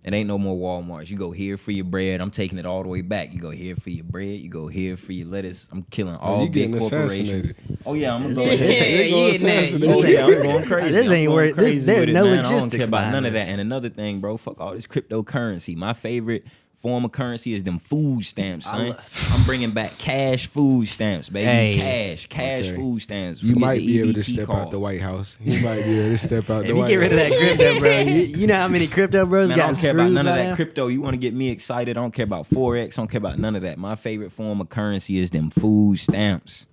It ain't no more Walmarts. You go here for your bread. I'm taking it all the way back. You go here for your bread. You go here for your lettuce. I'm killing all you big getting corporations. assassinated. Oh yeah, I'm gonna go Yeah, ahead. you getting that. Oh You yeah, I'm going crazy. This ain't I'm worth- going crazy this- there's with it, no man. I don't logistics care about behind none of this. that. And another thing, bro, fuck all this cryptocurrency. My favorite form of currency is them food stamps, son. I'm bringing back cash food stamps, baby. Hey. Cash food stamps. You Forget might the be able to EBT step card. out the White House. You might be able to step out If the you White get rid of House. that crypto, bro, you know how many crypto bros Man, I got don't care about screwed none of by that now? crypto. You want to get me excited? I don't care about Forex. I don't care about none of that. My favorite form of currency is them food stamps.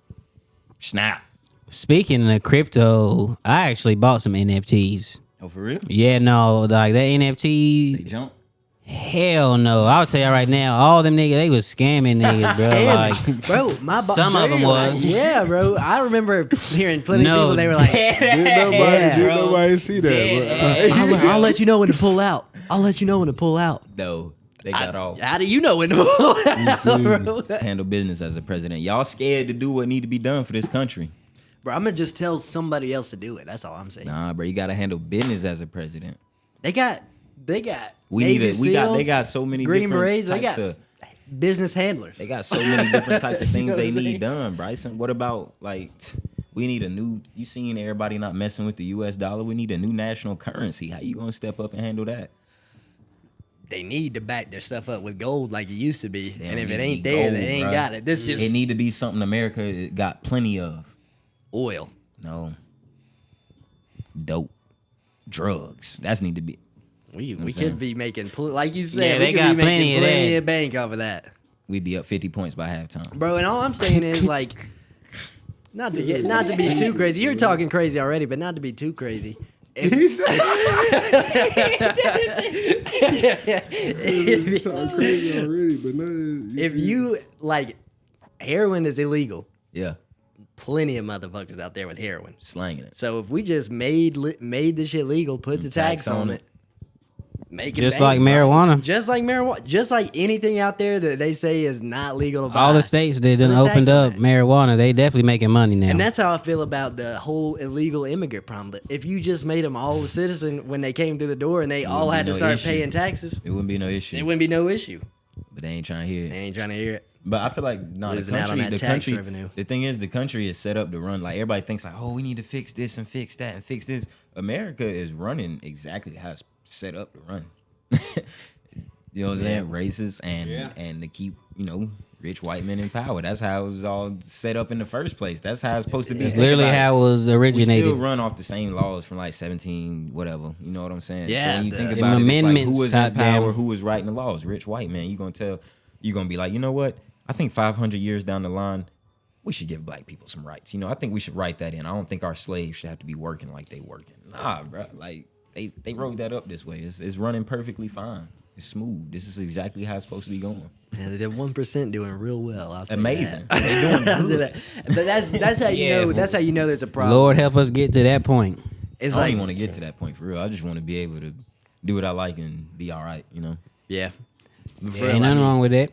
Snap. Speaking of crypto, I actually bought some NFTs. Oh, for real? Yeah, no, like that They NFT. jump. Hell no! I'll tell you right now, all them niggas, they was scamming niggas, bro. Like, Bro, Some of 'em was. Yeah, bro. I remember hearing plenty of no, people. They were like, Did nobody see that? I'll let you know when to pull out. I'll let you know when to pull out. No, they got off. How do you know when to pull out, bro? Handle business as a president. Y'all scared to do what need to be done for this country. Bro, I'm gonna just tell somebody else to do it. That's all I'm saying. Nah, bro, you gotta handle business as a president. They got. We Navy need a, we got they SEALs, got so many Green different Berets. They types got of business handlers. they got so many different types of things know they what I'm need saying? done, Bryson. What about like we need a new you seen everybody not messing with the US dollar? We need a new national currency. How you gonna step up and handle that? They need to back their stuff up with gold like it used to be. They And don't if need it to ain't be there, gold, they ain't bruh. got it. This just It need to be something America got plenty of. oil. No. Dope. Drugs. That's need to be We saying? could be making like you said. Yeah, we they could got be plenty making of plenty that. of bank off of that, we'd be up 50 points by halftime. bro. And all I'm saying is like, not to be too crazy. You're talking crazy already, but not to be too crazy. It's so crazy already, but not If you like, heroin is illegal. Yeah. Plenty of motherfuckers out there with heroin. Slanging it. So if we just made this shit legal, put the tax on it, make it just bank, like bro. marijuana. Just like marijuana, just like anything out there that they say is not legal to buy. All the states that done Put a tax opened on up it. marijuana, they definitely making money now. And that's how I feel about the whole illegal immigrant problem. If you just made them all a citizen when they came through the door and they all wouldn't had be to no start issue. paying taxes, It wouldn't be no issue. it wouldn't be no issue. But they ain't trying to hear it. They ain't trying to hear it. But I feel like no, the Losing out on country, that the tax country, revenue. the thing is, the country is set up to run. Like everybody thinks, like, oh, we need to fix this and fix that and fix this. America is running exactly how it's set up to run. You know what I'm saying? Racist and to keep rich white men in power. That's how it was all set up in the first place. That's how it's supposed to be. It's Think literally about it. how it was We originated. still run off the same laws from like 17 whatever. You know what I'm saying? Yeah, So when you the- think Them about it, it's like amendments, who was in goddamn. power, who was writing the laws? Rich white man. You're gonna be like, you know what? I think 500 years down the line, we should give black people some rights. I think we should write that in. I don't think our slaves should have to be working like they working. Nah, bro. Like they wrote that up this way. It's running perfectly fine. It's smooth. This is exactly how it's supposed to be going. Yeah, the 1% doing real well. I'll say Amazing. that. They doing I'll say good. that. But that's how you Yeah, know. but- That's how you know there's a problem. Lord help us get to that point. It's I don't like even want to get to that point for real. I just want to be able to do what I like and be all right. yeah. For Ain't real, I nothing mean, wrong with that.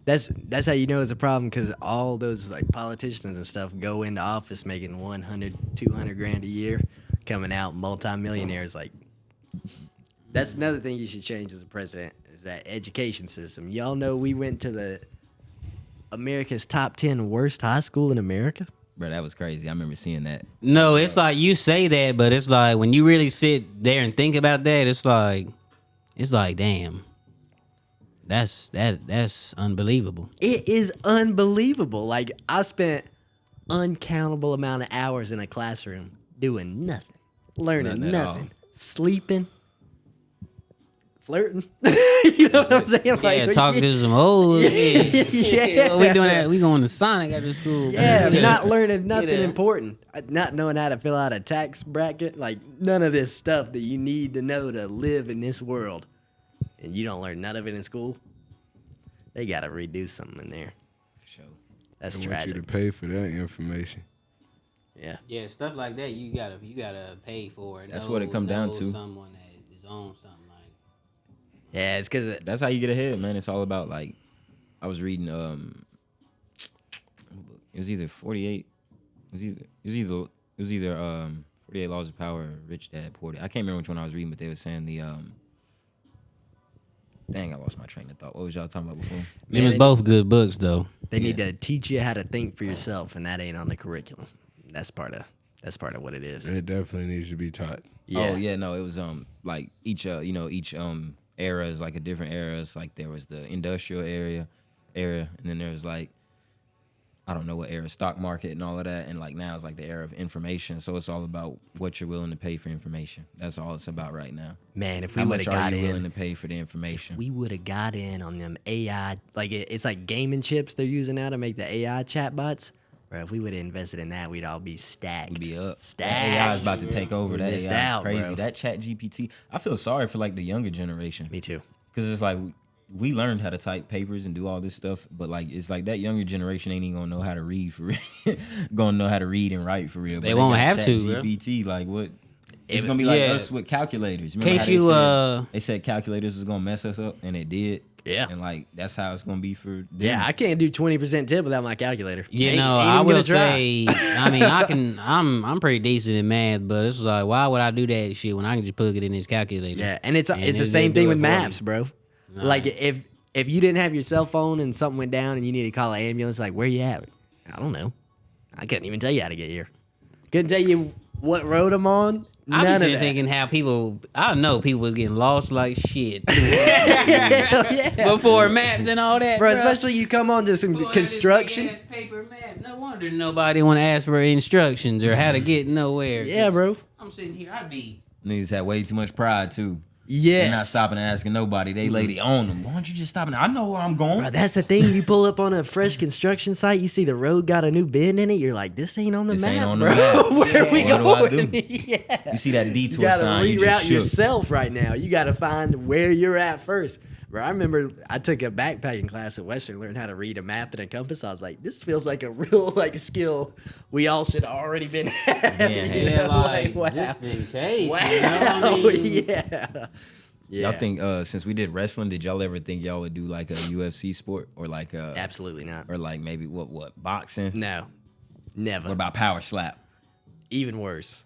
That's how you know it's a problem because all those like politicians and stuff go into office making 100, 200 grand a year, coming out multimillionaires. Like that's another thing you should change as a president is that education system. Y'all know we went to the America's top 10 worst high school in America. Bro, that was crazy. I remember seeing that. No, it's like you say that, but it's like when you really sit there and think about that, it's like damn. That's unbelievable. It is unbelievable. Like I spent uncountable amount of hours in a classroom doing nothing, learning Nothing at all. nothing, sleeping, flirting. You know what I'm saying? Yeah, talking to some old. Yeah. We doing that. We going to Sonic after school. Yeah, not learning nothing important, not knowing how to fill out a tax bracket, like none of this stuff that you need to know to live in this world, and you don't learn none of it in school. They gotta redo something in there. For sure. That's I want tragic. you to pay for that information. Yeah. Yeah, stuff like that you gotta pay for it. That's what it come down to. Someone that is on something like. Yeah, it's because That's how you get ahead, man. It's all about like I was reading it was either 48 it was either 48 Laws of Power or Rich Dad Poor Dad. I can't remember which one I was reading, but they were saying the dang, I lost my train of thought. What was y'all talking about before? Them Man, is they- both good books though. they need to teach you how to think for yourself, and that ain't on the curriculum. That's part of what it is. It definitely needs to be taught. Yeah. Oh yeah, no, it was like each each era is like a different era. It's like there was the industrial era, and then there was like I don't know what era, stock market and all of that, and like now it's like the era of information. So it's all about what you're willing to pay for information. That's all it's about right now. Man, if we How would have much are got you willing in, to pay for the information? we would have got in on them AI. Like it's like gaming chips they're using now to make the AI chatbots. Bro, if we would have invested in that, we'd all be stacked. Be up. Stacked. That AI is about to take over. That Missed AI is out, crazy. bro. That Chat GPT. I feel sorry for like the younger generation Me too. because it's like we learned how to type papers and do all this stuff, but like it's like that younger generation ain't even gonna know how to read for real. Gonna know how to read and write for real. They But won't got have to, bro. GPT, like what? It's gonna be like us with calculators. Remember Can't how they you, said, they said calculators was gonna mess us up, and it did. Yeah. And like that's how it's gonna be for them. Yeah, I can't do 20% tip without my calculator. You Ain't- know, ain't I even will gonna try. say, I mean, I can. I'm pretty decent in math, but it's like, why would I do that shit when I can just plug it in this calculator? Yeah, and it's the it'll same do thing it with for maps, me. bro. Like if you didn't have your cell phone and something went down and you need to call an ambulance, like where you at? I don't know. I couldn't even tell you how to get here. Couldn't tell you what road I'm on. I'm None just of sitting that. thinking how people. I know people was getting lost like shit Hell yeah. before maps and all that, Bro, especially you come on to some Boy, construction. this big-ass paper map. No wonder nobody want to ask for instructions or how to get nowhere. Yeah, bro. I'm sitting here. I'd be. Niggas had way too much pride too. Yes. They're not stopping and asking nobody. They lady on them. Why don't you just stop? I know where I'm going. Bro, that's the thing. You pull up on a fresh construction site, you see the road got a new bend in it. You're like, this ain't on the This map, ain't on the bro. map. Where are we What do I going? do? Yeah. You see that You detour gotta sign? You reroute just shook. yourself right now. You gotta find where you're at first. Bro, I remember I took a backpacking class at Western, learned how to read a map and a compass. I was like, this feels like a real like skill we all should have already been having. You Yeah, know, like, wow. just in case. Wow. You know what I mean? Yeah. Yeah. Y'all think since we did wrestling, did y'all ever think y'all would do like a UFC sport or like Absolutely not. or like maybe what boxing? No. Never. What about power slap? Even worse.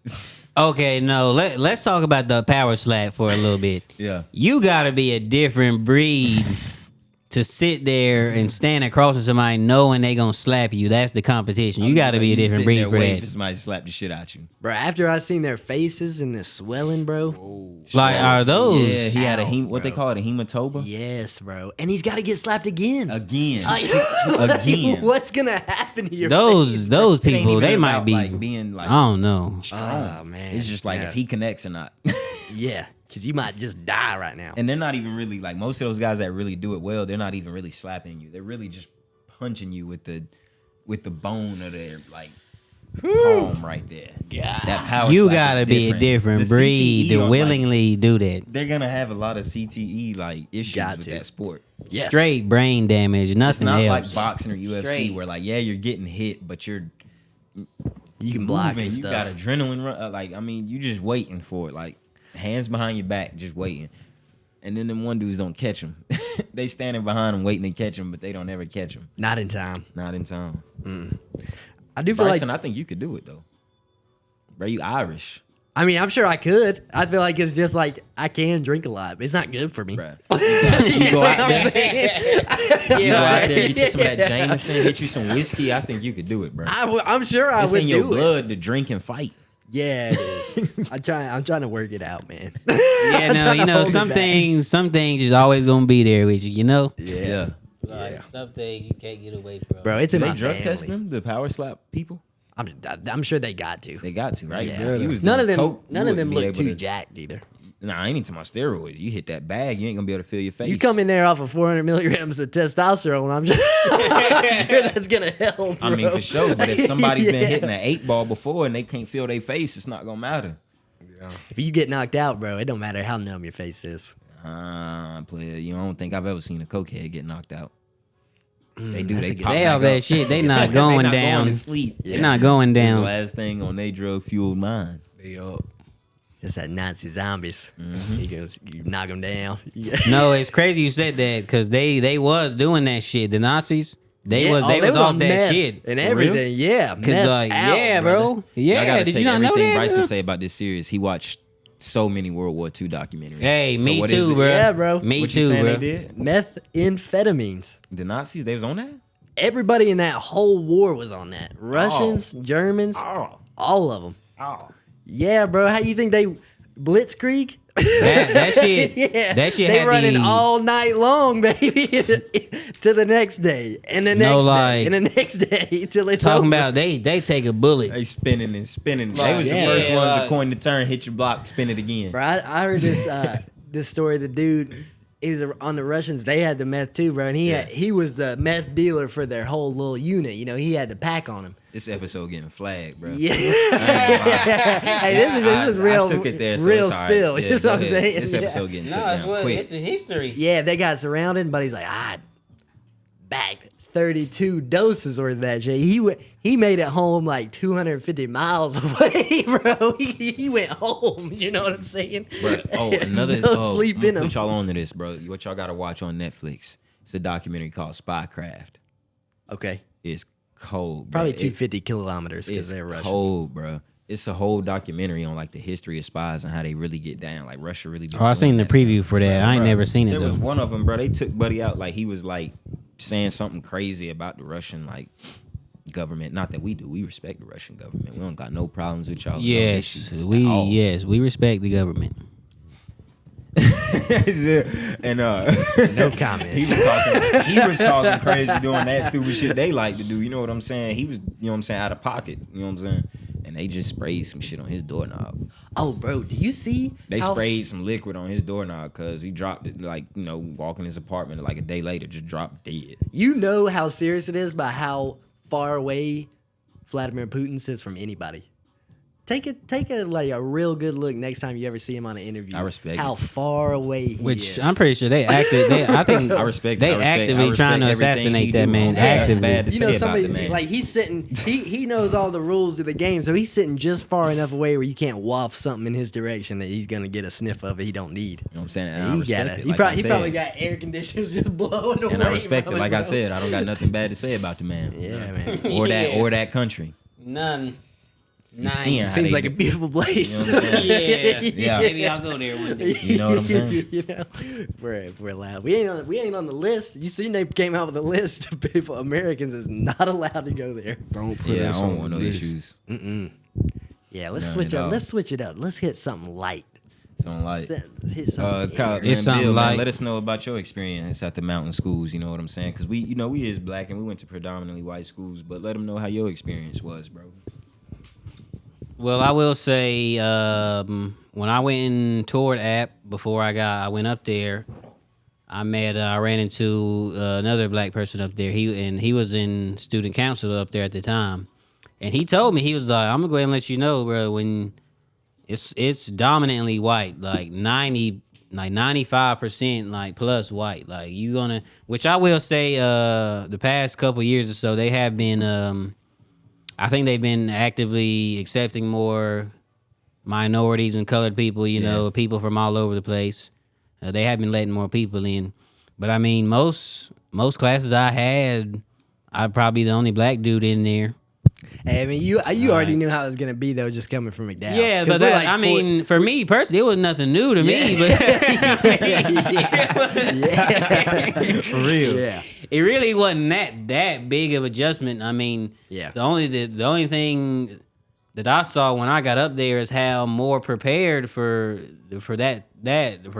Okay, no. Let's talk about the power slap for a little bit. Yeah. You gotta be a different breed to sit there and stand across from somebody knowing they gonna slap you. That's the competition. You gotta be a different sitting breed there for waiting for that. somebody to slap the shit out you. Bro, after I seen their faces and the swelling, bro. Like, are those? Yeah, he had a Ow, what they bro. call it, a hematoma. Yes, bro. And he's got to get slapped again. Again. Like, Again. What's gonna happen to your face? Those It ain't people, even they might about, be. like being like I don't know. strong. Oh, man. It's just like Yeah. if he connects or not. Yeah, because you might just die right now. And they're not even really like most of those guys that really do it well. They're not even really slapping you. They're really just punching you with the bone of their like palm right there. Yeah. That power. You slap is gotta be a different The breed CTE to on, like, willingly do that. they're gonna have a lot of CTE like issues Got with to. that sport. Yes. Straight brain damage, It's nothing not else. like boxing or UFC Straight. where like you're getting hit, but you're You can block moving. and You stuff. got adrenaline run. Like I mean, you just waiting for it. Like hands behind your back, just waiting. And then them one dudes don't catch him. They standing behind him waiting to catch him, but they don't ever catch him. Not in time. Not in time. I do feel Bryson, like. I think you could do it though. Bro, you Irish, I mean, I'm sure I could. I feel like it's just like I can drink a lot, but it's not good for me. bro. You go out there, You you go out there, get you some of that Jameson, get you some whiskey. I think you could do it, bro. I'm sure I It's would in your do it. blood to drink and fight. Yeah, it is. I'm trying to work it out, man. Yeah, no, trying you to know, hold it some back. things is always gonna be there with you, you know? Yeah. Like, some things you can't get away from. Bro, it's Do in they my drug family. test them? The power slap people? I'm sure they got to. They got to, right? Yeah. 'Cause if you was None of doing them. coke, you None of them wouldn't be look able too to- jacked either. Nah, I ain't into my steroids. You hit that bag, you ain't gonna be able to feel your face. You come in there off of 400 milligrams of testosterone. I'm sure that's gonna help. I mean, bro. for sure. But if somebody's been Yeah. hitting an 8 ball before and they can't feel their face, it's not gonna matter. If you get knocked out, bro, it don't matter how numb your face is. Player, you don't think I've ever seen a cokehead get knocked out. They do. that's They a good- pop They back all that up. shit. They not They going not down. Going to sleep. They're not going The down. last thing on they drug fueled mind. They up. It's that Nazi zombies. You knock them down. No, it's crazy you said that because they was doing that shit. The Nazis, they was off on that meth shit. and real? everything. Yeah, Cause meth like, out, yeah, brother. bro, I yeah. gotta Did take you not know everything that? Bryson bro? say about this series. He watched so many World War II documentaries. Hey, So me what is too, it? bro. Yeah, bro. Me What you too, saying bro. they did? Methamphetamines. The Nazis, they was on that? Everybody in that whole war was on that. Russians, Germans, all of them. Oh. Yeah, bro. How you think they blitzkrieg? That shit. Yeah, That shit they had running the- all night long, baby, to the next day, and the No next lie. day, and the next day till it's Talking over. about they take a bullet. They spinning and spinning. They Like, was the yeah, first ones like- to coin the term, hit your block, spin it again. Bro, I heard this this story. The dude, he was on the Russians. They had the meth too, bro. And he was the meth dealer for their whole little unit. You know, he had the pack on him. This episode getting flagged, bro. Yeah. Hey, this is real. I took it there, so real it's all right. spill. Yeah, you know go what I'm ahead. saying? This episode getting took No, it's, down quick. it's the history. Yeah, they got surrounded, but he's like, I bagged 32 doses worth of that shit. He made it home like 250 miles away, bro. He went home. You know what I'm saying? But another No sleep I'm in gonna him. put y'all on to this, bro. What y'all gotta watch on Netflix? It's a documentary called Spycraft. Okay, It's cold, bro. probably 250 kilometers because It's they're Russian. cold, bro. It's a whole documentary on like the history of spies and how they really get down. Like Russia really. Been Oh, I doing seen the that preview stuff. for that. I ain't Bruh, never seen it There was though. one of them, bro. They took Buddy out. Like he was like saying something crazy about the Russian like government. Not that we do. We respect the Russian government. We don't got no problems with y'all. no Yes, issues at all. we respect the government. And No comment. he was talking crazy doing that stupid shit they like to do. You know what I'm saying? He was, you know what I'm saying, out of pocket. You know what I'm saying? And they just sprayed some shit on his doorknob. Oh, bro, do you see? They how- sprayed some liquid on his doorknob because he dropped it, like, you know, walking his apartment like a day later, just dropped dead. You know how serious it is by how far away Vladimir Putin sits from anybody. Take a like a real good look next time you ever see him on an interview. I respect how it. far away he Which is. I'm pretty sure they acted. I think I respect they I respect- I actively respect trying to everything assassinate he that do. man. I got nothing Actively. bad to you say know, about somebody the man. like he's sitting. He knows all the rules of the game, so he's sitting just far enough away where you can't waft something in his direction that he's gonna get a sniff of it. He don't need. You know what I'm saying? And And I he respect got it. He, Like probably, I he said. probably got air conditioners just blowing away. And I respect it. from Like him, I bro. said, I don't got nothing bad to say about the man. Yeah, man. Or that country. None. You seeing how Seems they like a do- beautiful place. You know what I'm saying? Yeah. Yeah. Maybe I'll go there one day. You know what I'm saying? You know, we're loud. We ain't on the list. You seen they came out with a list of people Americans is not allowed to go there. Don't put Yeah, I us don't on want no this. issues. Yeah, let's None switch at up. all. Let's switch it up. Let's hit something light. Something like. Hit something. Kyle, ignorant. man, It's something Bill, man, like- let us know about your experience at the mountain schools. You know what I'm saying? Because we is black and we went to predominantly white schools, but let them know how your experience was, bro. Well, I will say when I went and toured App before I went up there, I ran into another black person up there. He was in student council up there at the time, and he told me, he was like, "I'm gonna go ahead and let you know, bro, when it's dominantly white, like 95% like plus white, like you gonna." Which I will say, the past couple years or so, they have been. I think they've been actively accepting more minorities and colored people, you know, people from all over the place. They have been letting more people in. But I mean, most classes I had, I'd probably be the only black dude in there. Hey, I mean, you already knew how it was gonna be though, just coming from McDowell. Yeah, 'Cause but we're that, like I mean, for me personally, it was nothing new to me. But For real. yeah. it really wasn't that big of adjustment. I mean, Yeah. The only thing that I saw when I got up there is how more prepared for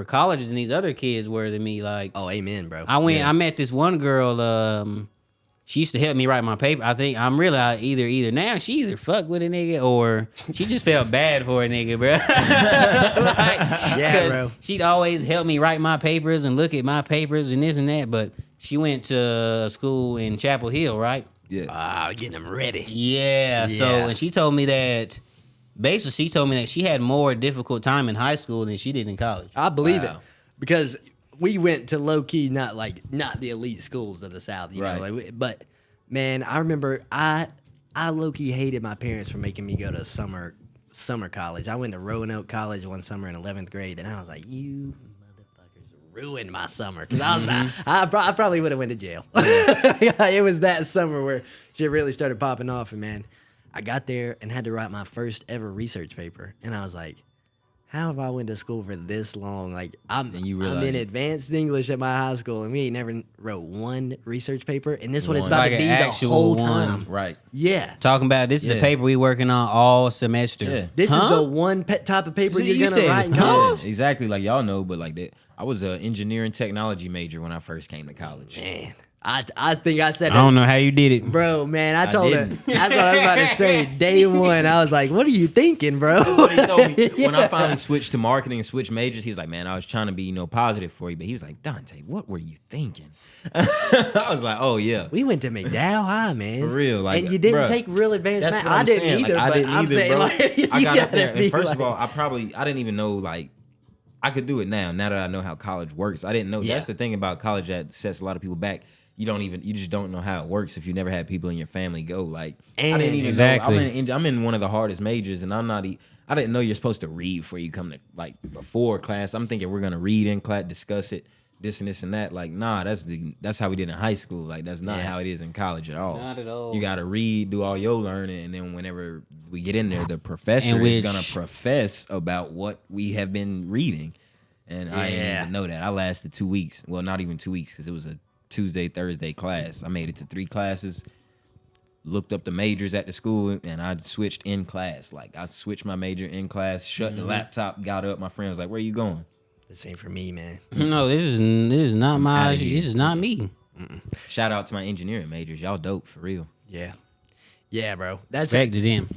colleges and these other kids were than me. Like, Oh, amen, bro. I met this one girl. She used to help me write my paper. I think I'm really either now she either fucked with a nigga or she just felt bad for a nigga, bro. Yeah, 'cause bro. She'd always help me write my papers and look at my papers and this and that. But she went to school in Chapel Hill, right? Yeah. Getting them ready. Yeah. So Yeah. and she told me that she had more difficult time in high school than she did in college. I believe it Wow. because we went to low key, not the elite schools of the South, you know. Right. But man, I remember I low key hated my parents for making me go to summer college. I went to Roanoke College one summer in 11th grade, and I was like, you motherfuckers ruined my summer because I probably would have went to jail. It was that summer where shit really started popping off, and man, I got there and had to write my first ever research paper, and I was like, how have I went to school for this long? Like I'm you in realize it. advanced English at my high school, and we ain't never wrote one research paper, and this what it's One. about Like to an be the actual whole one. time. Right. Yeah, Talking about this is the Yeah. paper we working on all semester. Yeah. this Huh? is the one type of paper So you're you gonna said, write in huh? college. Yeah, exactly. Like y'all know, but like that, I was an engineering technology major when I first came to college. Man, I think I said I don't know how you did it. Bro, man, I told her. didn't. That's what I was about to say. Day one, I was like, "What are you thinking, bro?" That's what he told me. When I finally switched to marketing and switched majors, he was like, man, I was trying to be, positive for you. But he was like, Dante, what were you thinking? I was like, oh, yeah. We went to McDowell High, man. For real, like, and you didn't bruh, take real advanced That's math. what I'm I didn't saying. either. Like, I but didn't I'm either, saying, bro. like, I you got up there, gotta be and first of like- all, I didn't even know, like, I could do it now that I know how college works. I didn't know. Yeah. That's the thing about college that sets a lot of people back. You just don't know how it works if you never had people in your family go. Like, I didn't even Exactly. know. I'm in one of the hardest majors, and I didn't know you're supposed to read before you come to, like, before class. I'm thinking we're gonna read in class, discuss it, this and this and that. Like, nah, that's how we did in high school. Like, that's not Yeah. how it is in college at all. Not at all. You gotta read, do all your learning, and then whenever we get in there, the professor And is which- gonna profess about what we have been reading. And I didn't Yeah. even know that. I lasted 2 weeks. Well, not even 2 weeks, because it was a Tuesday, Thursday class. I made it to 3 classes, looked up the majors at the school, and I switched in class. Like, I switched my major in class, shut the laptop, got up. My friend was like, where you going? This ain't for me, man. No, this is not my. outta here. This is not me. Shout out to my engineering majors. Y'all dope, for real. Yeah, bro. That's Back to them.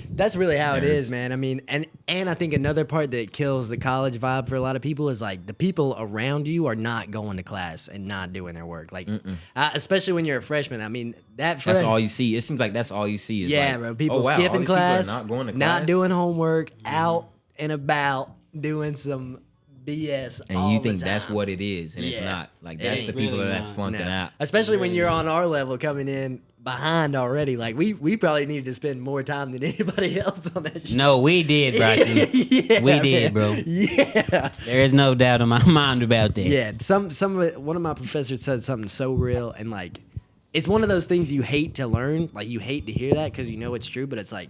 That's really how it Nerds. is, man. I mean, and I think another part that kills the college vibe for a lot of people is like the people around you are not going to class and not doing their work. Like, especially when you're a freshman. I mean, That's friend- all you see. It seems like that's all you see. Is Yeah, like, bro. People oh, wow, all skipping these people are class, not going to class, not doing homework, out and about doing some BS. and all you the think that's time. what it is, and it's Yeah. not. Like, It that's ain't. the people Really that's not. flunking No. out. Especially when you're on our level coming in behind already. Like we probably need to spend more time than anybody else on that shit. No, we did, Bryson. Yeah, We did, man. bro. Yeah. There is no doubt in my mind about that. Yeah, one of my professors said something so real, and like, it's one of those things you hate to learn. Like, you hate to hear that because you know it's true, but it's like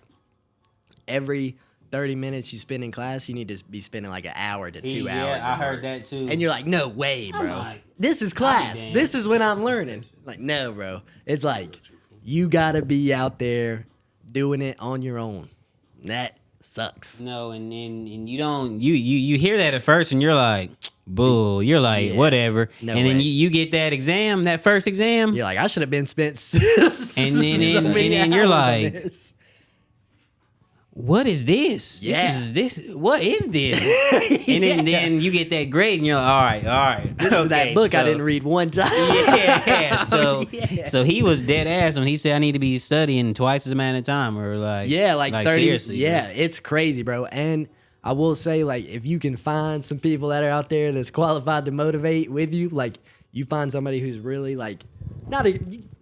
every 30 minutes you spend in class, you need to be spending like an hour to 2 hours. I in heard work. that too. And you're like, no way, bro. like, This is class. damned. This is when I'm learning. Like, no, bro. It's like you gotta be out there doing it on your own. That sucks. No, and you don't you hear that at first and you're like, bull. You're like, Yeah. whatever. No and then way. you get that exam, that first exam, You're like, I should have been spent. And then you're like, what is this? Yeah. What is this? And then you get that grade and you're like, all right. This is that okay, book I so- didn't read one time. Yeah, so Yeah. so he was dead ass when he said I need to be studying twice as amount of time, or like Yeah, like 30. seriously, Yeah, bro. it's crazy, bro. And I will say, like, if you can find some people that are out there that's qualified to motivate with you, like, you find somebody who's really like,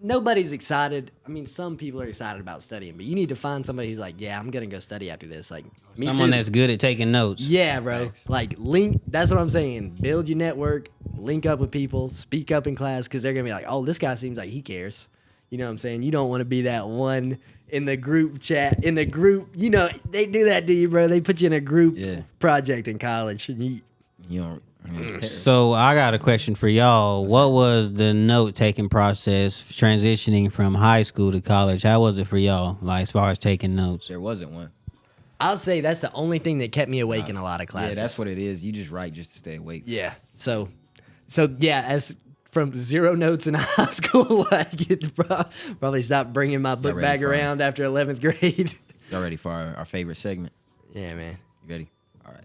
nobody's excited. I mean, some people are excited about studying, but you need to find somebody who's like, yeah, I'm gonna go study after this. Like, me Someone too. that's good at taking notes. Yeah, bro. Like, link. That's what I'm saying. Build your network. Link up with people. Speak up in class because they're gonna be like, "Oh, this guy seems like he cares." You know what I'm saying? You don't want to be that one in the group chat. In the group, you know they do that to you, bro. They put you in a group Yeah. project in college, and you. You know, it's terrible. So I got a question for y'all. What was the note taking process transitioning from high school to college? How was it for y'all? Like, as far as taking notes? There wasn't one. I'll say that's the only thing that kept me awake in a lot of classes. Yeah, that's what it is. You just write just to stay awake. Yeah. So yeah, as from 0 notes in high school, like probably stopped bringing my book ready back for it? around after 11th grade. Y'all ready for our favorite segment? Yeah, man. You ready? All right.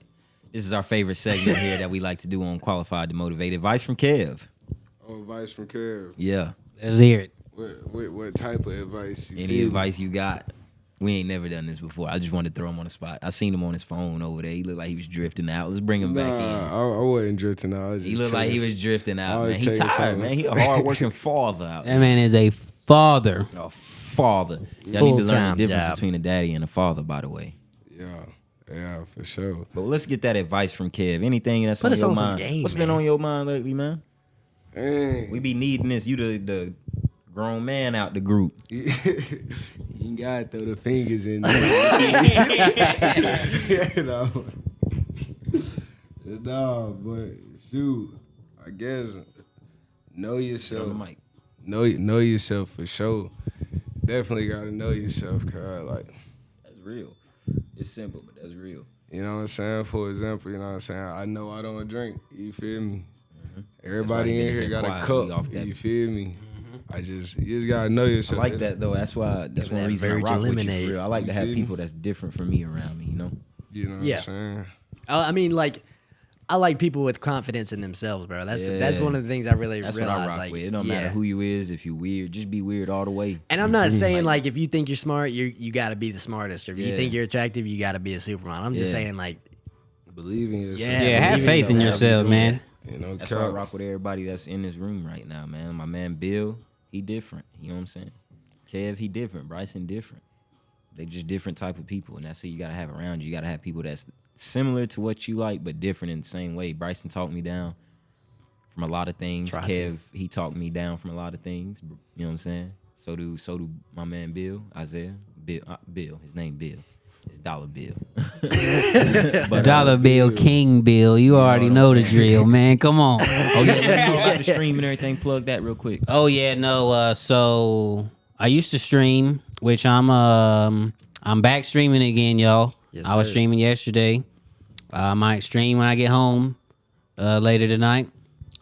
This is our favorite segment here that we like to do on Qualified to Motivate. Advice from Kev. Oh, advice from Kev. Yeah. Let's hear it. What type of advice? You Any feel? advice you got? We ain't never done this before. I just wanted to throw him on the spot. I seen him on his phone over there. He looked like he was drifting out. Let's bring him back in. Nah, I wasn't drifting out. I was He just looked like he chilling. was drifting I out, was man. He taking tired, something. man. He a hard-working father out That there. man is a father. A father. Y'all need to learn the Full-time difference job. between a daddy and a father, by the way. Yeah, for sure. But let's get that advice from Kev. Anything that's Put on us your on some mind. game, What's been man. on your mind lately, man? Dang. We be needing this. You the grown man out the group. You gotta throw the fingers in there. You know. No, but shoot, I guess know Get yourself. on the mic. Know yourself for sure. Definitely gotta know yourself, cause like, That's real. It's simple, but that's real. you know what I'm saying? For example, you know what I'm saying? I know I don't drink. You feel me? That's why Everybody you in been here here got a quietly cup. off that- You feel me? you just gotta know I yourself. like that though. That's one that reason I Virgin rock with you lemonade. for real. I like to You have feel me? people that's different from me around me. You know. You know what Yeah. I'm saying? I mean, like, I like people with confidence in themselves, bro. That's Yeah. one of the things I really That's realize. what I rock like, with. It don't yeah. matter who you is. If you weird, just be weird all the way. And I'm not saying like if you think you're smart, you got to be the smartest. Or if you Yeah. think you're attractive, you got to be a supermodel. I'm just Yeah. saying like, Believe in yourself. Yeah, Yeah, have believe in faith in yourself. yourself, man. You know, That's why I rock with everybody that's in this room right now, man. My man Bill, he different. You know what I'm saying? Kev, he different. Bryson different. They just different type of people, and that's who you gotta have around you. You gotta have people that's similar to what you like, but different in the same way. Bryson talked me down from a lot of things. Try Kev, he talked me down from a lot of things. You know what I'm saying? So do my man Bill, Isaiah. Bill. His name Bill. It's Dollar Bill. But, Dollar Bill, King Bill. You already what I'm know the saying. drill, man. Come on. oh yeah, let me know about the stream and everything. Plug that real quick. Oh yeah, no. So I used to stream, which I'm back streaming again, y'all. Yes, I was sir. streaming yesterday. I might stream when I get home later tonight.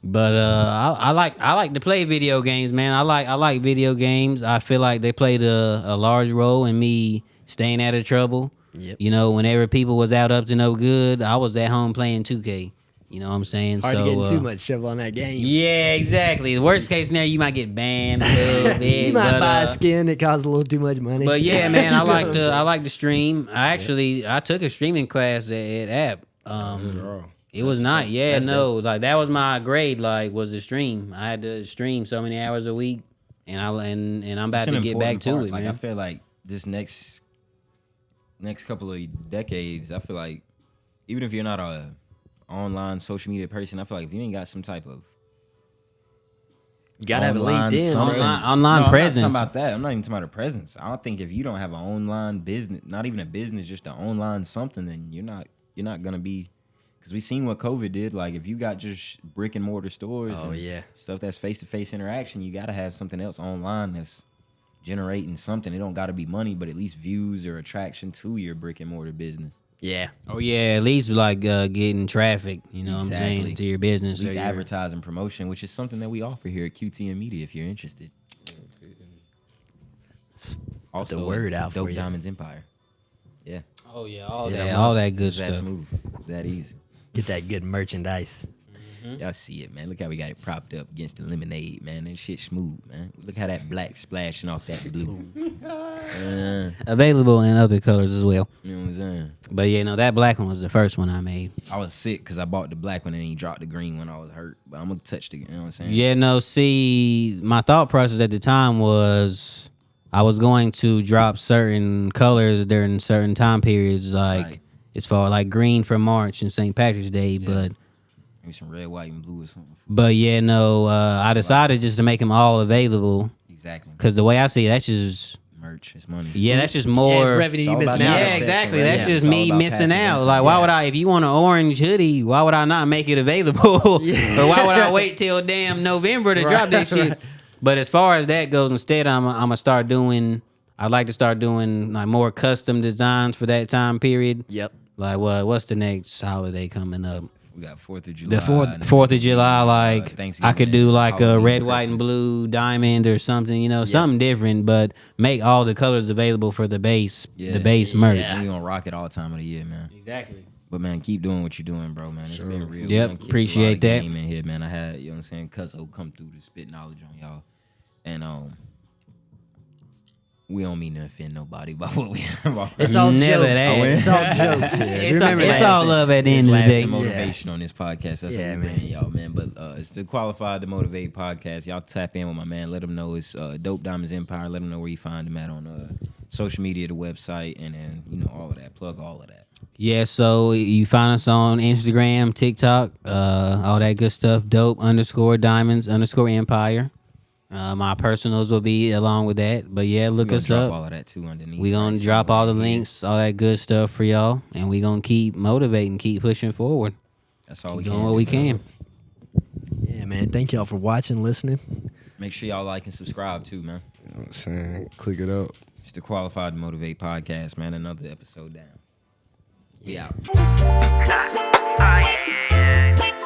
But I like to play video games, man. I like video games. I feel like they played a large role in me staying out of trouble. Yep. You know, whenever people was out up to no good, I was at home playing 2K. You know what I'm saying? hard to get too much trouble on that game. Yeah, exactly. The worst case scenario, you might get banned a little bit. You might but, buy a skin that costs a little too much money. But yeah, man, I You know like what to I'm I like to stream. I took a streaming class at App. It was not. Yeah, That's no, like that was my grade. Like was the stream. I had to stream so many hours a week, and I'm about It's an to get back important to part. it, Like I man. feel like this next couple of decades, I feel like even if you're not a online social media person, I feel like if you ain't got some type of You gotta have a online LinkedIn, something- bro. Online No, presence. I'm not talking about that. I'm not even talking about a presence. I don't think if you don't have an online business, not even a business, just an online something, then you're not gonna be. Because we seen what COVID did. Like if you got just brick and mortar stores, Oh, and yeah. stuff that's face to face interaction, you gotta have something else online that's generating something. It don't gotta be money, but at least views or attraction to your brick and mortar business. Yeah. Oh yeah, at least like getting traffic. You know what I'm Exactly. saying, to your business. At least or your- advertising promotion, which is something that we offer here at QTN Media. If you're interested, also word out Dope for you. Diamonds Empire. Yeah, Oh yeah, all Yeah, that, man. all that good that stuff. smooth, that easy. Get that good merchandise. Y'all see it, man. Look how we got it propped up against the lemonade, man. That shit smooth, man. Look how that black splashing off that blue. Available in other colors as well. You know what I'm saying? But yeah, no, that black one was the first one I made. I was sick because I bought the black one and he dropped the green one. I was hurt, but I'm gonna touch the. You know what I'm saying? Yeah, no, see, my thought process at the time was I was going to drop certain colors during certain time periods, like Right. as far like green for March and St. Patrick's Day, Maybe some red, white, and blue or something. but yeah, no, I decided just to make them all available Exactly. because the way I see it, that's just Merch is money. that's just Yeah, more. it's revenue It's you all missing about out Yeah, on. section, exactly. right? That's Yeah. just It's all me about missing passive out. income. Like, why Yeah. would I? If you want an orange hoodie, why would I not make it available? Or why would I wait till damn November to drop that shit? right. But as far as that goes, instead, I'm gonna start doing. I'd like to start doing like more custom designs for that time period. Yep. Like what's the next holiday coming up? We got 4th of July. The fourth and then Fourth of we July, got, like Thanksgiving I could and do like a Halloween, red, white, and Christmas. blue diamond or something, something different, but make all the colors available for the base, Yeah. the base merch. Yeah. We gonna rock it all time of the year, man. Exactly. But man, keep doing what you're doing, bro, man. It's been real. Yep, We done kicked a lot appreciate of that. game in here, man. I had, you know what I'm saying, Cuzzo come through to spit knowledge on y'all. And we don't mean to offend nobody about what we about. It's all Never jokes. that. It's all jokes here. It's, Remember it's that. all love at the It's end of the laughs day. and motivation on this podcast. That's Yeah, what we're man. bringing y'all, man. But it's the Qualified to Motivate podcast. Y'all tap in with my man. Let him know it's Dope Diamonds Empire. Let him know where you find him at on social media, the website, and then all of that. Plug all of that. Yeah, so you find us on Instagram, TikTok, all that good stuff. Dope_Diamonds_Empire. My personals will be along with that. But yeah, look We gonna us drop up. all of that too underneath. We gonna right? drop So, all the yeah, links, all that good stuff for y'all, and we gonna keep motivating, keep pushing forward, That's all we doing can. what we do. can. Yeah, man. Thank y'all for watching, listening. Make sure y'all like and subscribe too, man. You know what I'm saying? Click it up. It's the Qualified to Motivate podcast, man. Another episode down. We out. Ah, yeah, yeah, yeah.